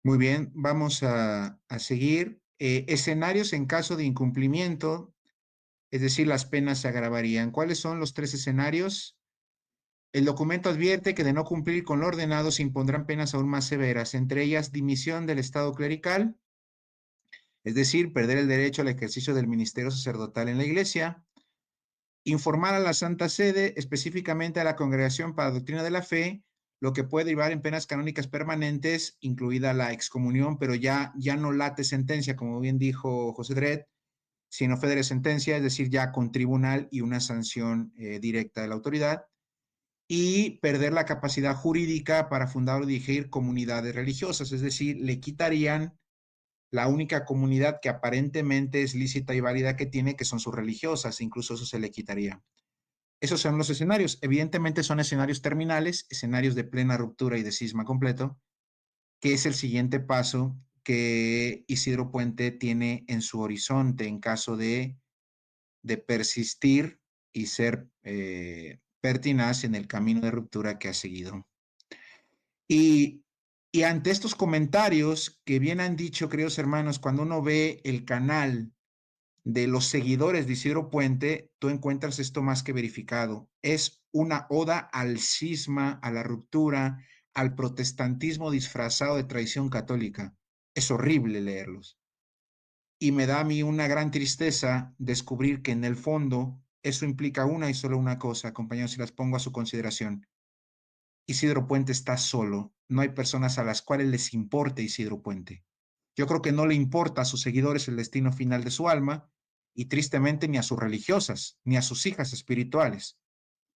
Speaker 1: Muy bien, vamos a seguir. Escenarios en caso de incumplimiento, es decir, las penas se agravarían. ¿Cuáles son los tres escenarios? El documento advierte que de no cumplir con lo ordenado se impondrán penas aún más severas, entre ellas dimisión del estado clerical, es decir, perder el derecho al ejercicio del ministerio sacerdotal en la Iglesia, informar a la Santa Sede, específicamente a la Congregación para la Doctrina de la Fe, lo que puede derivar en penas canónicas permanentes, incluida la excomunión, pero ya no late sentencia, como bien dijo José Dred, sino federe sentencia, es decir, ya con tribunal y una sanción directa de la autoridad, y perder la capacidad jurídica para fundar o dirigir comunidades religiosas, es decir, le quitarían la única comunidad que aparentemente es lícita y válida que tiene, que son sus religiosas, incluso eso se le quitaría. Esos son los escenarios. Evidentemente son escenarios terminales, escenarios de plena ruptura y de cisma completo, que es el siguiente paso que Isidro Puente tiene en su horizonte en caso de persistir y ser pertinaz en el camino de ruptura que ha seguido. Y ante estos comentarios que bien han dicho, queridos hermanos, cuando uno ve el canal de los seguidores de Isidro Puente, tú encuentras esto más que verificado. Es una oda al cisma, a la ruptura, al protestantismo disfrazado de tradición católica. Es horrible leerlos. Y me da a mí una gran tristeza descubrir que en el fondo eso implica una y solo una cosa, compañeros, y las pongo a su consideración. Isidro Puente está solo. No hay personas a las cuales les importe Isidro Puente. Yo creo que no le importa a sus seguidores el destino final de su alma y tristemente ni a sus religiosas, ni a sus hijas espirituales.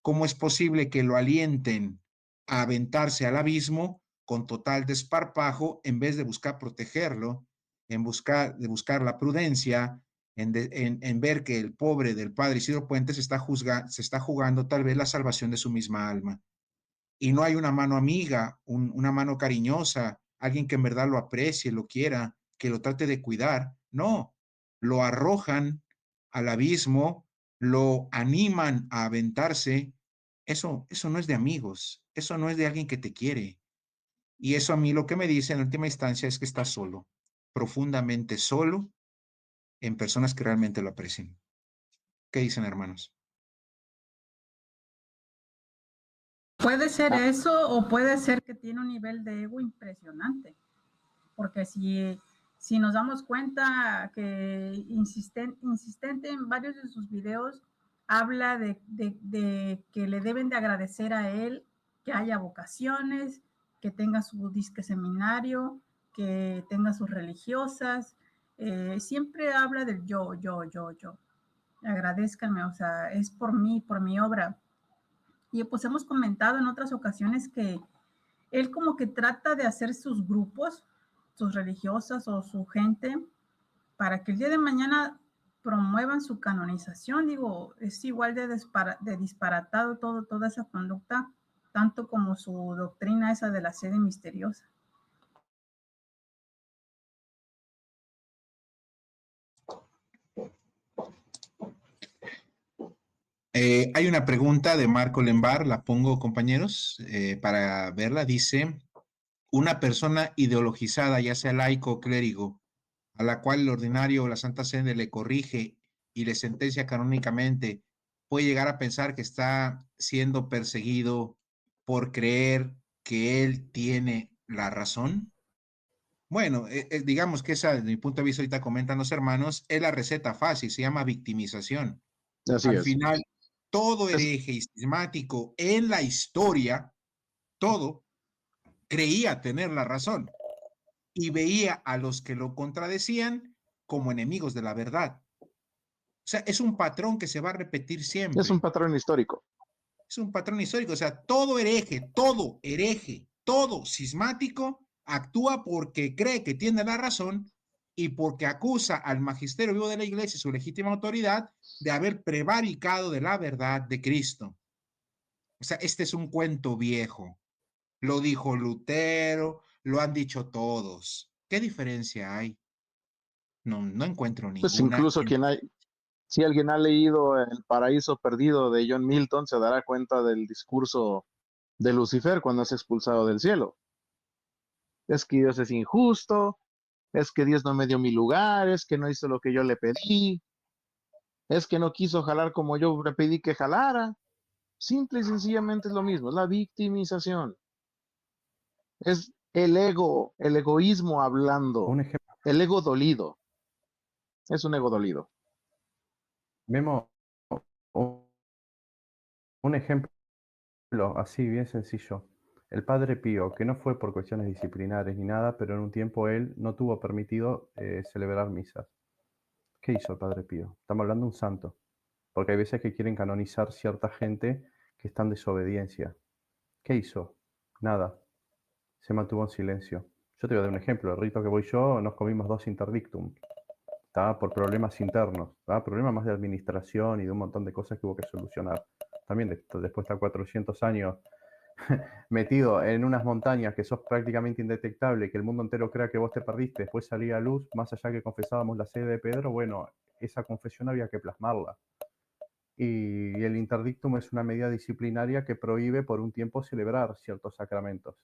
Speaker 1: ¿Cómo es posible que lo alienten a aventarse al abismo con total desparpajo en vez de buscar protegerlo, de buscar la prudencia, en ver que el pobre del padre Isidro Puente se está jugando tal vez la salvación de su misma alma? Y no hay una mano amiga, una mano cariñosa, alguien que en verdad lo aprecie, lo quiera, que lo trate de cuidar. No, lo arrojan al abismo, lo animan a aventarse. Eso no es de amigos, eso no es de alguien que te quiere. Y eso a mí lo que me dice en última instancia es que está solo, profundamente solo, en personas que realmente lo aprecian. ¿Qué dicen, hermanos?
Speaker 2: Puede ser eso o puede ser que tiene un nivel de ego impresionante, porque si nos damos cuenta que insistente en varios de sus videos, habla de que le deben de agradecer a él que haya vocaciones, que tenga su disque seminario, que tenga sus religiosas, siempre habla del yo. Agradezcanme, o sea, es por mí, por mi obra. Y pues hemos comentado en otras ocasiones que él como que trata de hacer sus grupos, sus religiosas o su gente, para que el día de mañana promuevan su canonización. Digo, es igual de disparatado toda esa conducta, tanto como su doctrina esa de la sede misteriosa.
Speaker 1: Hay una pregunta de Marco Lembar, la pongo, compañeros, para verla. Dice, una persona ideologizada, ya sea laico o clérigo, a la cual el ordinario o la Santa Sede le corrige y le sentencia canónicamente, puede llegar a pensar que está siendo perseguido por creer que él tiene la razón. Bueno, digamos que esa, desde mi punto de vista, ahorita comentan los hermanos, es la receta fácil, se llama victimización.
Speaker 3: Así
Speaker 1: Al
Speaker 3: es.
Speaker 1: final, todo
Speaker 3: Es-
Speaker 1: hereje y cismático en la historia, todo, creía tener la razón y veía a los que lo contradecían como enemigos de la verdad. O sea, es un patrón que se va a repetir
Speaker 3: Es un
Speaker 1: siempre.
Speaker 3: patrón histórico.
Speaker 1: Es un patrón histórico. O sea, todo hereje, todo cismático actúa porque cree que tiene la razón y porque acusa al magisterio vivo de la iglesia y su legítima autoridad de haber prevaricado de la verdad de Cristo. O sea, este es un cuento viejo. Lo dijo Lutero, lo han dicho todos. ¿Qué diferencia hay? No encuentro
Speaker 3: Pues
Speaker 1: ninguna.
Speaker 3: incluso si alguien ha leído El Paraíso Perdido de John Milton, se dará cuenta del discurso de Lucifer cuando es expulsado del cielo. Es que Dios es injusto, es que Dios no me dio mi lugar, es que no hizo lo que yo le pedí, es que no quiso jalar como yo le pedí que jalara. Simple y sencillamente es lo mismo, es la victimización. Es el ego, el egoísmo hablando,
Speaker 4: Un ejemplo,
Speaker 3: el ego dolido. Es un ego dolido.
Speaker 4: Memo, un un ejemplo así, bien sencillo. El Padre Pío, que no fue por cuestiones disciplinares ni nada, pero en un tiempo él no tuvo permitido celebrar misas. ¿Qué hizo el Padre Pío? Estamos hablando de un santo, porque hay veces que quieren canonizar cierta gente que está en desobediencia. ¿Qué hizo? Nada, se mantuvo en silencio. Yo te voy a dar un ejemplo. El rito que voy yo, nos comimos 2 interdictum. Estaba por problemas internos, ¿tá? Problemas más de administración y de un montón de cosas que hubo que solucionar. También después de estar 400 años metido en unas montañas que sos prácticamente indetectable, que el mundo entero crea que vos te perdiste, después salía a luz, más allá que confesábamos la sede de Pedro, bueno, esa confesión había que plasmarla. Y el interdictum es una medida disciplinaria que prohíbe por un tiempo celebrar ciertos sacramentos,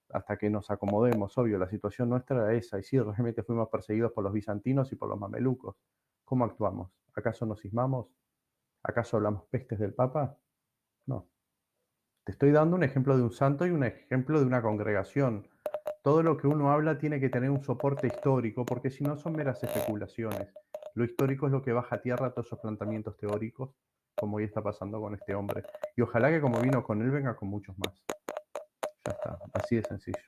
Speaker 4: hasta que nos acomodemos. Obvio, la situación nuestra era esa, y sí, realmente fuimos perseguidos por los bizantinos y por los mamelucos. ¿Cómo actuamos? ¿Acaso nos cismamos? ¿Acaso hablamos pestes del Papa? No. Te estoy dando un ejemplo de un santo y un ejemplo de una congregación. Todo lo que uno habla tiene que tener un soporte histórico, porque si no son meras especulaciones. Lo histórico es lo que baja a tierra todos esos planteamientos teóricos, como hoy está pasando con este hombre. Y ojalá que como vino con él, venga con muchos más. Ya está, así de sencillo.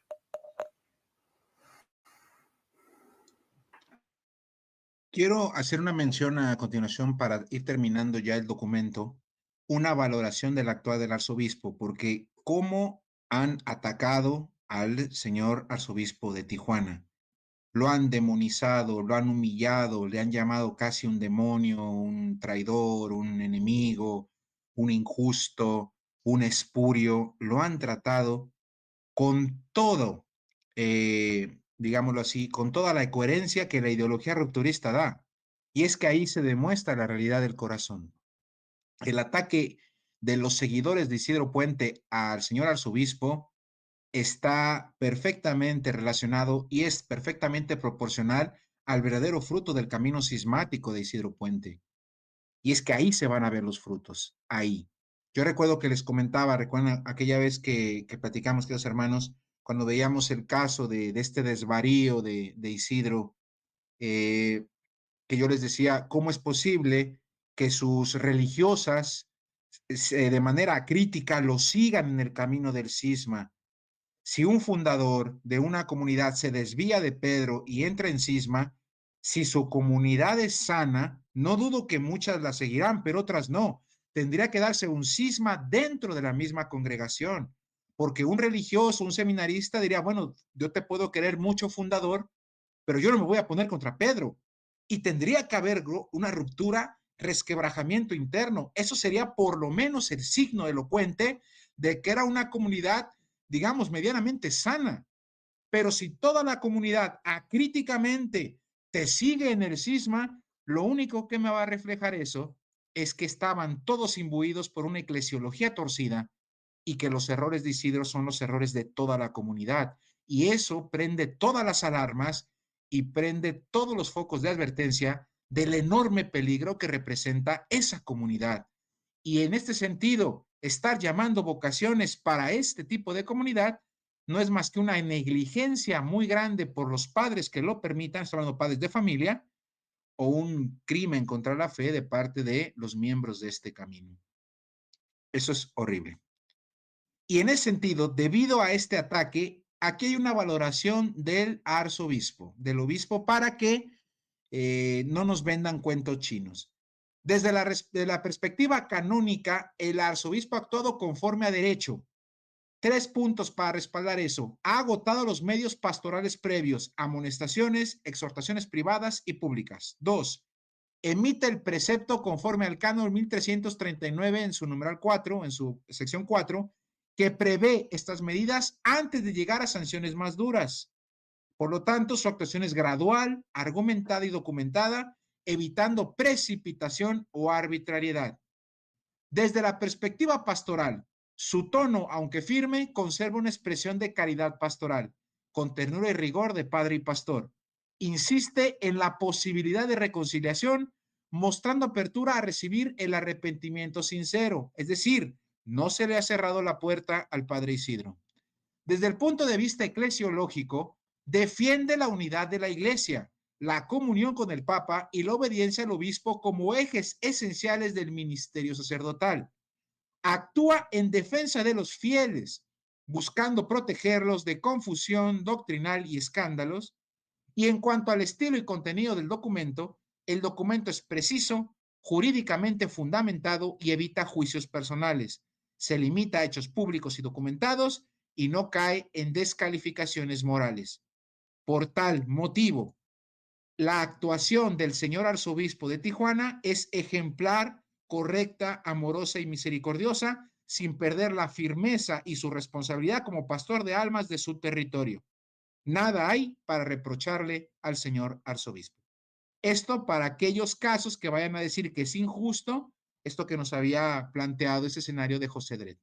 Speaker 1: Quiero hacer una mención a continuación para ir terminando ya el documento, una valoración del actual del arzobispo, porque cómo han atacado al señor arzobispo de Tijuana. Lo han demonizado, lo han humillado, le han llamado casi un demonio, un traidor, un enemigo, un injusto, un espurio. Lo han tratado con todo, digámoslo así, con toda la coherencia que la ideología rupturista da. Y es que ahí se demuestra la realidad del corazón. El ataque de los seguidores de Isidro Puente al señor arzobispo está perfectamente relacionado y es perfectamente proporcional al verdadero fruto del camino cismático de Isidro Puente. Y es que ahí se van a ver los frutos, ahí. Yo recuerdo que les comentaba, recuerdan aquella vez que platicamos, queridos hermanos, cuando veíamos el caso de este desvarío de Isidro, que yo les decía, ¿cómo es posible que sus religiosas de manera crítica lo sigan en el camino del cisma? Si un fundador de una comunidad se desvía de Pedro y entra en cisma, si su comunidad es sana, no dudo que muchas la seguirán, pero otras no. Tendría que darse un cisma dentro de la misma congregación, porque un religioso, un seminarista diría, bueno, yo te puedo querer mucho, fundador, pero yo no me voy a poner contra Pedro. Y tendría que haber una ruptura, resquebrajamiento interno. Eso sería por lo menos el signo elocuente de que era una comunidad, digamos, medianamente sana. Pero si toda la comunidad acríticamente te sigue en el cisma, lo único que me va a reflejar eso es que estaban todos imbuidos por una eclesiología torcida y que los errores de Isidro son los errores de toda la comunidad. Y eso prende todas las alarmas y prende todos los focos de advertencia del enorme peligro que representa esa comunidad. Y en este sentido, estar llamando vocaciones para este tipo de comunidad no es más que una negligencia muy grande por los padres que lo permitan, estamos hablando de padres de familia, o un crimen contra la fe de parte de los miembros de este camino. Eso es horrible. Y en ese sentido, debido a este ataque, aquí hay una valoración del arzobispo, del obispo, para que no nos vendan cuentos chinos. Desde la perspectiva canónica, el arzobispo ha actuado conforme a derecho. 3 puntos para respaldar eso. Ha agotado los medios pastorales previos, amonestaciones, exhortaciones privadas y públicas. 2. Emite el precepto conforme al canon 1339 en su numeral 4, en su sección 4, que prevé estas medidas antes de llegar a sanciones más duras. Por lo tanto, su actuación es gradual, argumentada y documentada, evitando precipitación o arbitrariedad. Desde la perspectiva pastoral, su tono, aunque firme, conserva una expresión de caridad pastoral, con ternura y rigor de padre y pastor. Insiste en la posibilidad de reconciliación, mostrando apertura a recibir el arrepentimiento sincero, es decir, no se le ha cerrado la puerta al padre Isidro. Desde el punto de vista eclesiológico, defiende la unidad de la Iglesia, la comunión con el Papa y la obediencia al obispo como ejes esenciales del ministerio sacerdotal. Actúa en defensa de los fieles, buscando protegerlos de confusión doctrinal y escándalos. Y en cuanto al estilo y contenido del documento, el documento es preciso, jurídicamente fundamentado y evita juicios personales. Se limita a hechos públicos y documentados y no cae en descalificaciones morales. Por tal motivo, la actuación del señor arzobispo de Tijuana es ejemplar, correcta, amorosa y misericordiosa, sin perder la firmeza y su responsabilidad como pastor de almas de su territorio. Nada hay para reprocharle al señor arzobispo. Esto para aquellos casos que vayan a decir que es injusto, esto que nos había planteado ese escenario de José Dret.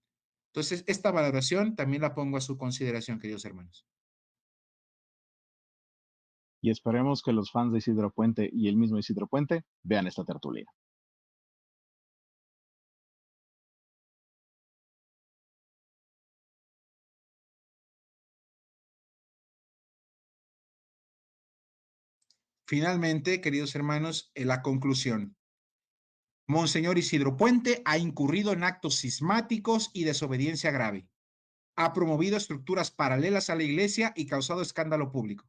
Speaker 1: Entonces, esta valoración también la pongo a su consideración, queridos hermanos.
Speaker 3: Y esperemos que los fans de Isidro Puente y el mismo Isidro Puente vean esta tertulia.
Speaker 1: Finalmente, queridos hermanos, la conclusión. Monseñor Isidro Puente ha incurrido en actos cismáticos y desobediencia grave. Ha promovido estructuras paralelas a la Iglesia y causado escándalo público.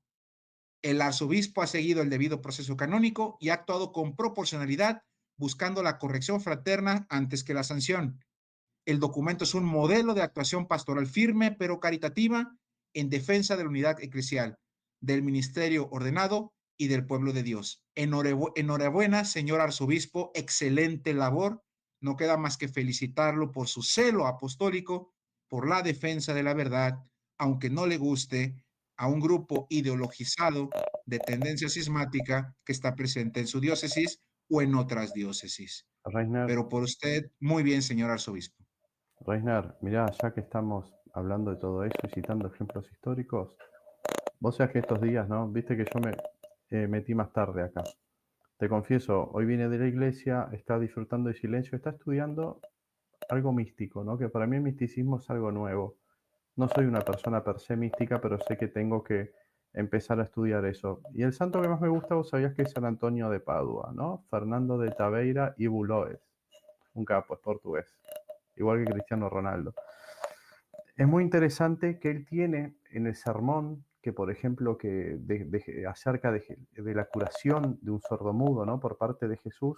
Speaker 1: El arzobispo ha seguido el debido proceso canónico y ha actuado con proporcionalidad, buscando la corrección fraterna antes que la sanción. El documento es un modelo de actuación pastoral firme pero caritativa en defensa de la unidad eclesial, del ministerio ordenado y del pueblo de Dios. Enhorabuena, señor arzobispo, excelente labor. No queda más que felicitarlo por su celo apostólico, por la defensa de la verdad, aunque no le guste a un grupo ideologizado de tendencia cismática que está presente en su diócesis o en otras diócesis.
Speaker 4: Reisner,
Speaker 1: Pero por usted, muy bien, señor arzobispo.
Speaker 4: Reisner, mirá, ya que estamos hablando de todo eso y citando ejemplos históricos, vos sabés que estos días, ¿no? Viste que yo me metí más tarde acá. Te confieso, hoy viene de la iglesia, está disfrutando de silencio, está estudiando algo místico, ¿no? Que para mí el misticismo es algo nuevo. No soy una persona per se mística, pero sé que tengo que empezar a estudiar eso. Y el santo que más me gusta, vos sabías que es San Antonio de Padua, ¿no? Fernando de Taveira y Buloes. Un capo, es portugués. Igual que Cristiano Ronaldo. Es muy interesante que él tiene en el sermón que, por ejemplo, acerca de la curación de un sordomudo, ¿no? Por parte de Jesús,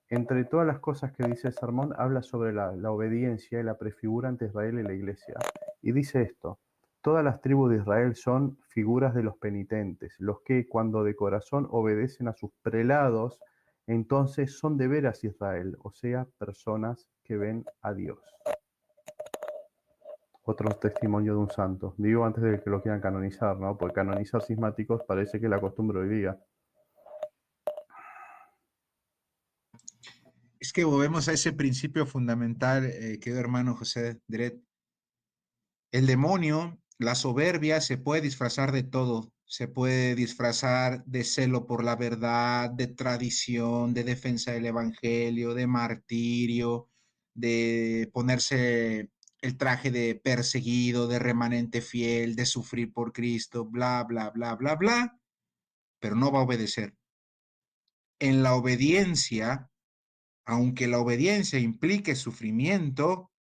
Speaker 4: entre todas las cosas que dice el sermón, habla sobre la obediencia y la prefigura ante Israel y la iglesia. Y dice esto: todas las tribus de Israel son figuras de los penitentes, los que cuando de corazón obedecen a sus prelados, entonces son de veras Israel, o sea, personas que ven a Dios. Otro testimonio de un santo. Digo antes de que lo quieran canonizar, ¿no? Porque canonizar cismáticos parece que es la costumbre hoy día.
Speaker 1: Es que volvemos a ese principio fundamental, querido hermano José Dret. El demonio, la soberbia, se puede disfrazar de todo. Se puede disfrazar de celo por la verdad, de tradición, de defensa del evangelio, de martirio, de ponerse el traje de perseguido, de remanente fiel, de sufrir por Cristo, bla, bla, bla, bla, bla, pero no va a obedecer. En la obediencia, aunque la obediencia implique sufrimiento,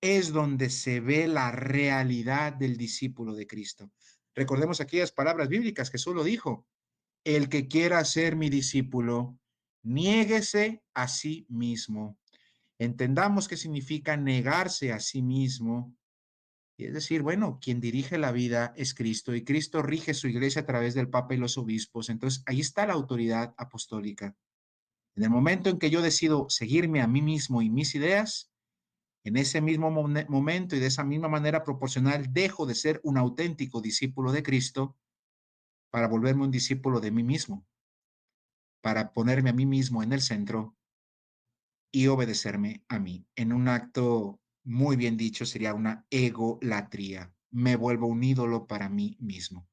Speaker 1: es donde se ve la realidad del discípulo de Cristo. Recordemos aquellas palabras bíblicas que solo dijo: el que quiera ser mi discípulo, niéguese a sí mismo. Entendamos qué significa negarse a sí mismo. Y es decir, bueno, quien dirige la vida es Cristo y Cristo rige su iglesia a través del Papa y los obispos. Entonces, ahí está la autoridad apostólica. En el momento en que yo decido seguirme a mí mismo y mis ideas, en ese mismo momento y de esa misma manera proporcional, dejo de ser un auténtico discípulo de Cristo para volverme un discípulo de mí mismo, para ponerme a mí mismo en el centro y obedecerme a mí. En un acto muy bien dicho sería una egolatría. Me vuelvo un ídolo para mí mismo.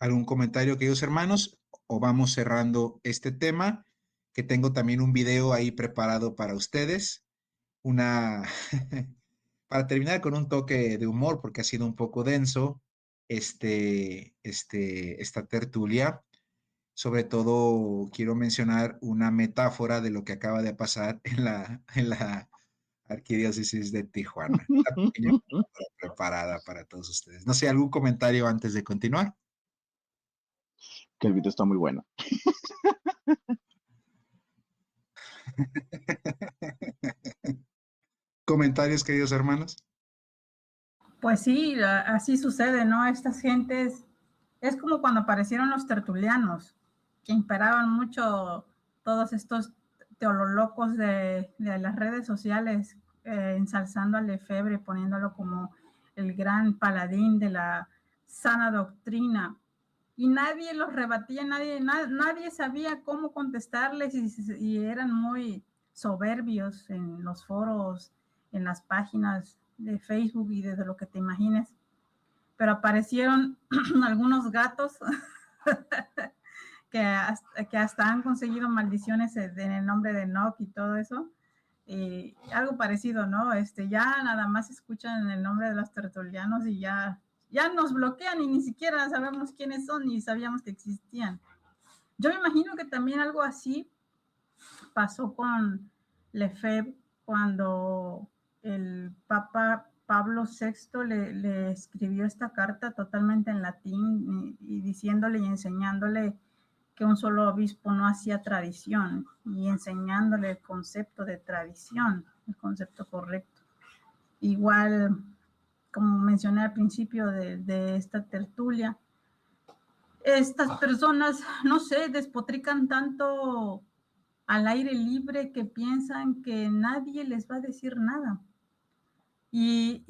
Speaker 1: ¿Algún comentario, queridos hermanos? ¿O vamos cerrando este tema? Que tengo también un video ahí preparado para ustedes. Para terminar con un toque de humor, porque ha sido un poco denso esta tertulia. Sobre todo quiero mencionar una metáfora de lo que acaba de pasar en la Arquidiócesis de Tijuana. Una pequeña metáfora preparada para todos ustedes. No sé, ¿algún comentario antes de continuar?
Speaker 3: Que el video está muy bueno.
Speaker 1: ¿Comentarios, queridos hermanos?
Speaker 2: Pues sí, así sucede, ¿no? Estas gentes, es como cuando aparecieron los tertulianos, que imperaban mucho todos estos teololocos de las redes sociales, ensalzando a Lefebvre, poniéndolo como el gran paladín de la sana doctrina. Y nadie los rebatía, nadie sabía cómo contestarles y eran muy soberbios en los foros, en las páginas de Facebook y desde lo que te imagines. Pero aparecieron algunos gatos que hasta han conseguido maldiciones en el nombre de Enoch y todo eso. Algo parecido, ¿no? Ya nada más escuchan el nombre de los tertulianos y ya nos bloquean y ni siquiera sabemos quiénes son ni sabíamos que existían. Yo me imagino que también algo así pasó con Lefebvre cuando el Papa Pablo VI le escribió esta carta totalmente en latín y diciéndole y enseñándole que un solo obispo no hacía tradición y enseñándole el concepto de tradición, el concepto correcto. Igual, como mencioné al principio de esta tertulia, estas personas, no sé, despotrican tanto al aire libre que piensan que nadie les va a decir nada. Y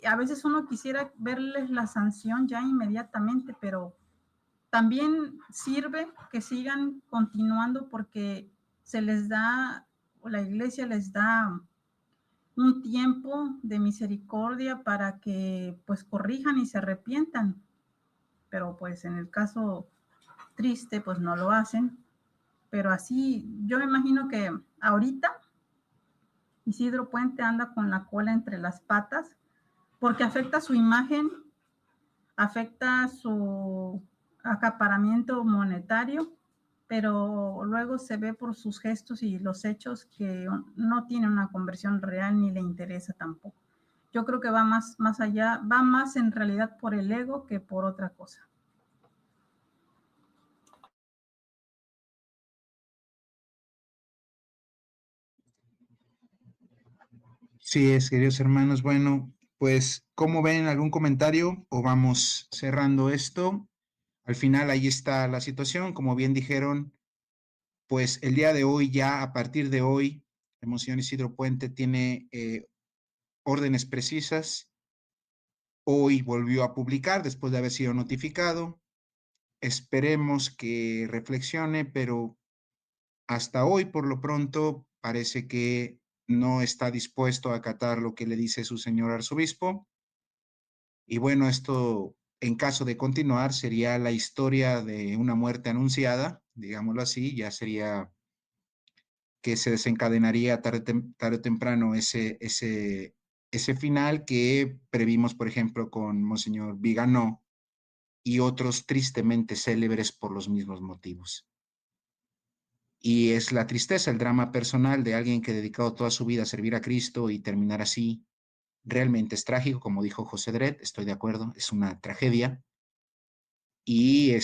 Speaker 2: a veces uno quisiera verles la sanción ya inmediatamente, pero también sirve que sigan continuando porque se les da, o la iglesia les da un tiempo de misericordia para que pues corrijan y se arrepientan. Pero pues en el caso triste pues no lo hacen. Pero así, yo me imagino que ahorita Isidro Puente anda con la cola entre las patas porque afecta su imagen, afecta su acaparamiento monetario, pero luego se ve por sus gestos y los hechos que no tiene una conversión real ni le interesa tampoco. Yo creo que va más allá, va más en realidad por el ego que por otra cosa.
Speaker 1: Sí, es, queridos hermanos. Bueno, pues, ¿cómo ven? ¿Algún comentario? ¿O vamos cerrando esto? Al final, ahí está la situación. Como bien dijeron, pues el día de hoy, ya a partir de hoy, el Monseñor Isidro Puente tiene órdenes precisas. Hoy volvió a publicar después de haber sido notificado. Esperemos que reflexione, pero hasta hoy, por lo pronto, parece que no está dispuesto a acatar lo que le dice su señor arzobispo. Y bueno, esto, en caso de continuar, sería la historia de una muerte anunciada, digámoslo así. Ya sería que se desencadenaría tarde o temprano ese final que previmos, por ejemplo, con Monseñor Viganó y otros tristemente célebres por los mismos motivos. Y es la tristeza, el drama personal de alguien que ha dedicado toda su vida a servir a Cristo y terminar así. Realmente es trágico, como dijo José Dret, estoy de acuerdo, es una tragedia. Y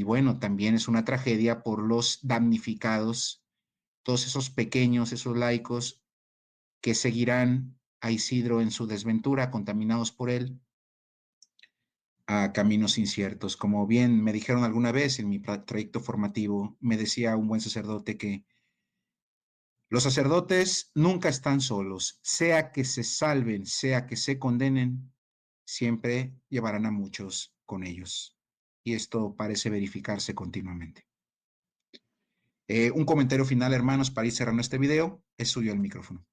Speaker 1: bueno, también es una tragedia por los damnificados, todos esos pequeños, esos laicos que seguirán a Isidro en su desventura, contaminados por él, a caminos inciertos. Como bien me dijeron alguna vez en mi trayecto formativo, me decía un buen sacerdote que los sacerdotes nunca están solos, sea que se salven, sea que se condenen, siempre llevarán a muchos con ellos. Y esto parece verificarse continuamente. Un comentario final, hermanos, para ir cerrando este video. Es suyo el micrófono.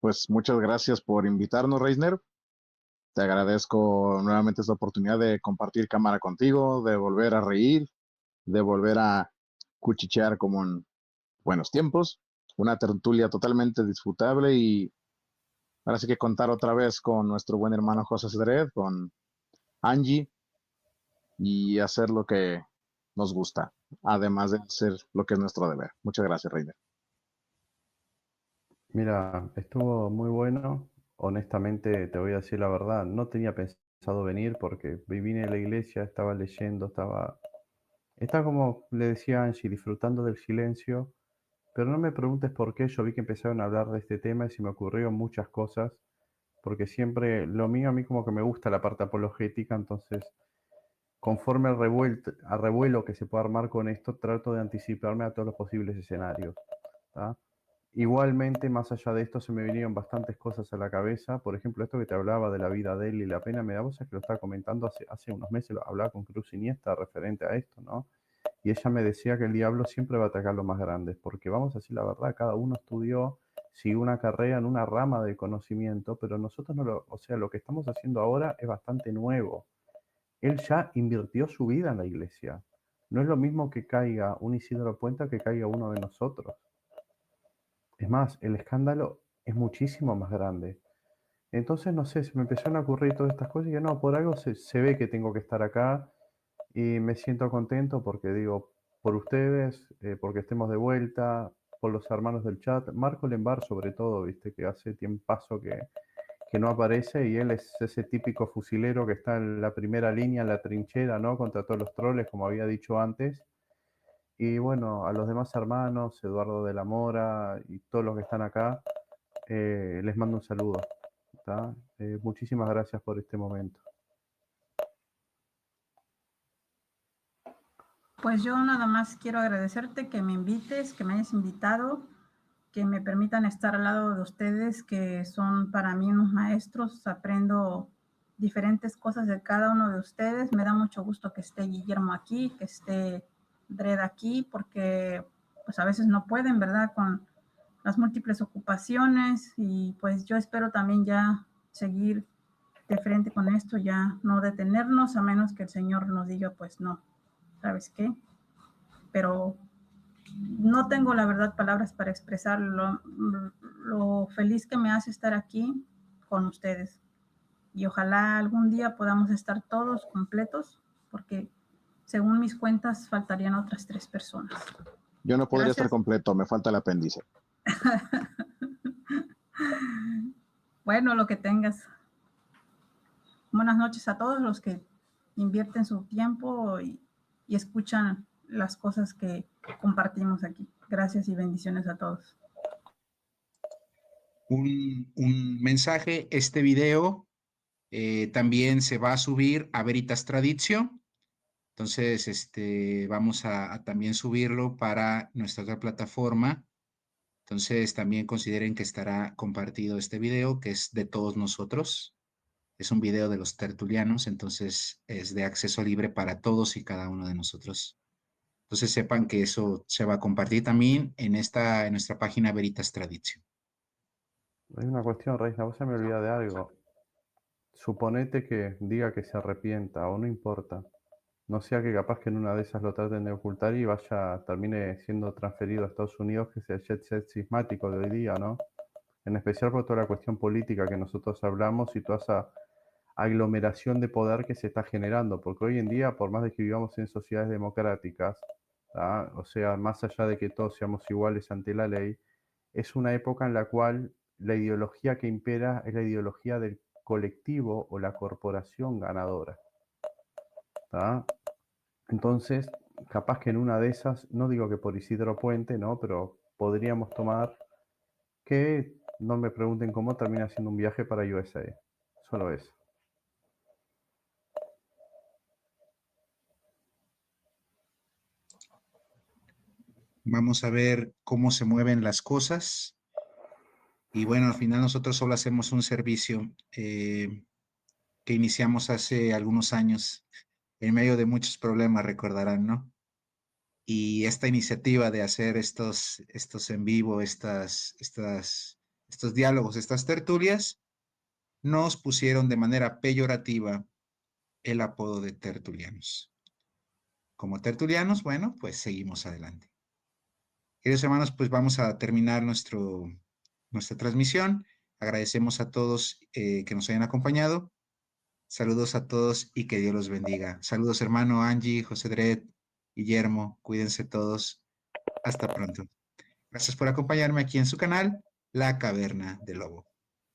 Speaker 3: pues muchas gracias por invitarnos, Reisner. Te agradezco nuevamente esta oportunidad de compartir cámara contigo, de volver a reír, de volver a cuchichear como en buenos tiempos. Una tertulia totalmente disfrutable y ahora sí que contar otra vez con nuestro buen hermano José Cedret, con Angie y hacer lo que nos gusta, además de hacer lo que es nuestro deber. Muchas gracias, Reiner.
Speaker 4: Mira, estuvo muy bueno. Honestamente, te voy a decir la verdad, no tenía pensado venir porque vine a la iglesia, estaba leyendo, estaba como le decía a Angie, disfrutando del silencio, pero no me preguntes por qué, yo vi que empezaron a hablar de este tema y se me ocurrieron muchas cosas, porque siempre lo mío a mí como que me gusta la parte apologética, entonces conforme al revuelo que se puede armar con esto, trato de anticiparme a todos los posibles escenarios. ¿Tá? Igualmente, más allá de esto, se me vinieron bastantes cosas a la cabeza. Por ejemplo, esto que te hablaba de la vida de él y la pena me da voz, es que lo estaba comentando hace unos meses, lo hablaba con Cruz Iniesta referente a esto, ¿no? Y ella me decía que el diablo siempre va a atacar a los más grandes, porque vamos a decir la verdad, cada uno estudió, siguió una carrera en una rama de conocimiento, pero nosotros no o sea, lo que estamos haciendo ahora es bastante nuevo. Él ya invirtió su vida en la iglesia. No es lo mismo que caiga un Isidro Puente que caiga uno de nosotros. Es más, el escándalo es muchísimo más grande. Entonces, no sé, se me empezaron a ocurrir todas estas cosas y yo, no, por algo se ve que tengo que estar acá y me siento contento porque digo, por ustedes, porque estemos de vuelta, por los hermanos del chat, Marco Lembar sobre todo, viste, que hace tiempazo que no aparece y él es ese típico fusilero que está en la primera línea, en la trinchera, ¿no? Contra todos los troles, como había dicho antes. Y bueno, a los demás hermanos, Eduardo de la Mora y todos los que están acá, les mando un saludo. Muchísimas gracias por este momento.
Speaker 2: Pues yo nada más quiero agradecerte que me invites, que me hayas invitado, que me permitan estar al lado de ustedes, que son para mí unos maestros. Aprendo diferentes cosas de cada uno de ustedes. Me da mucho gusto que esté Guillermo aquí, que esté Dred aquí, porque pues a veces no pueden, ¿verdad? Con las múltiples ocupaciones, y pues yo espero también ya seguir de frente con esto, ya no detenernos, a menos que el Señor nos diga, pues no, ¿sabes qué? Pero no tengo, la verdad, palabras para expresar lo feliz que me hace estar aquí con ustedes. Y ojalá algún día podamos estar todos completos, porque según mis cuentas faltarían otras 3 personas.
Speaker 3: Yo no podría estar
Speaker 2: Gracias.
Speaker 3: completo, me falta el apéndice.
Speaker 2: Bueno, lo que tengas. Buenas noches a todos los que invierten su tiempo y escuchan las cosas que compartimos aquí. Gracias y bendiciones a todos.
Speaker 1: Un mensaje, este video también se va a subir a Veritas Traditio. Entonces, vamos a también subirlo para nuestra otra plataforma. Entonces, también consideren que estará compartido este video, que es de todos nosotros. Es un video de los tertulianos, entonces es de acceso libre para todos y cada uno de nosotros. Entonces, sepan que eso se va a compartir también en nuestra página Veritas Traditio.
Speaker 4: Hay una cuestión, Reina, vos se me olvida de algo. Suponete que diga que se arrepienta o no importa. No sea que capaz que en una de esas lo traten de ocultar y termine siendo transferido a Estados Unidos, que es el jet set sismático de hoy día, ¿no? En especial por toda la cuestión política que nosotros hablamos y toda esa aglomeración de poder que se está generando, porque hoy en día, por más de que vivamos en sociedades democráticas, ¿tá? O sea, más allá de que todos seamos iguales ante la ley, es una época en la cual la ideología que impera es la ideología del colectivo o la corporación ganadora. ¿Tá? Entonces, capaz que en una de esas, no digo que por Isidro Puente, ¿no? Pero podríamos tomar que, no me pregunten cómo, termina haciendo un viaje para USA. Solo eso.
Speaker 1: Vamos a ver cómo se mueven las cosas. Y bueno, al final nosotros solo hacemos un servicio que iniciamos hace algunos años, en medio de muchos problemas, recordarán, ¿no? Y esta iniciativa de hacer estos en vivo, estas estos diálogos, estas tertulias, nos pusieron de manera peyorativa el apodo de tertulianos. Como tertulianos, bueno, pues seguimos adelante. Queridos hermanos, pues vamos a terminar nuestra transmisión. Agradecemos a todos que nos hayan acompañado. Saludos a todos y que Dios los bendiga. Saludos, hermano Angie, José Dred, Guillermo. Cuídense todos. Hasta pronto. Gracias por acompañarme aquí en su canal, La Caverna del Lobo.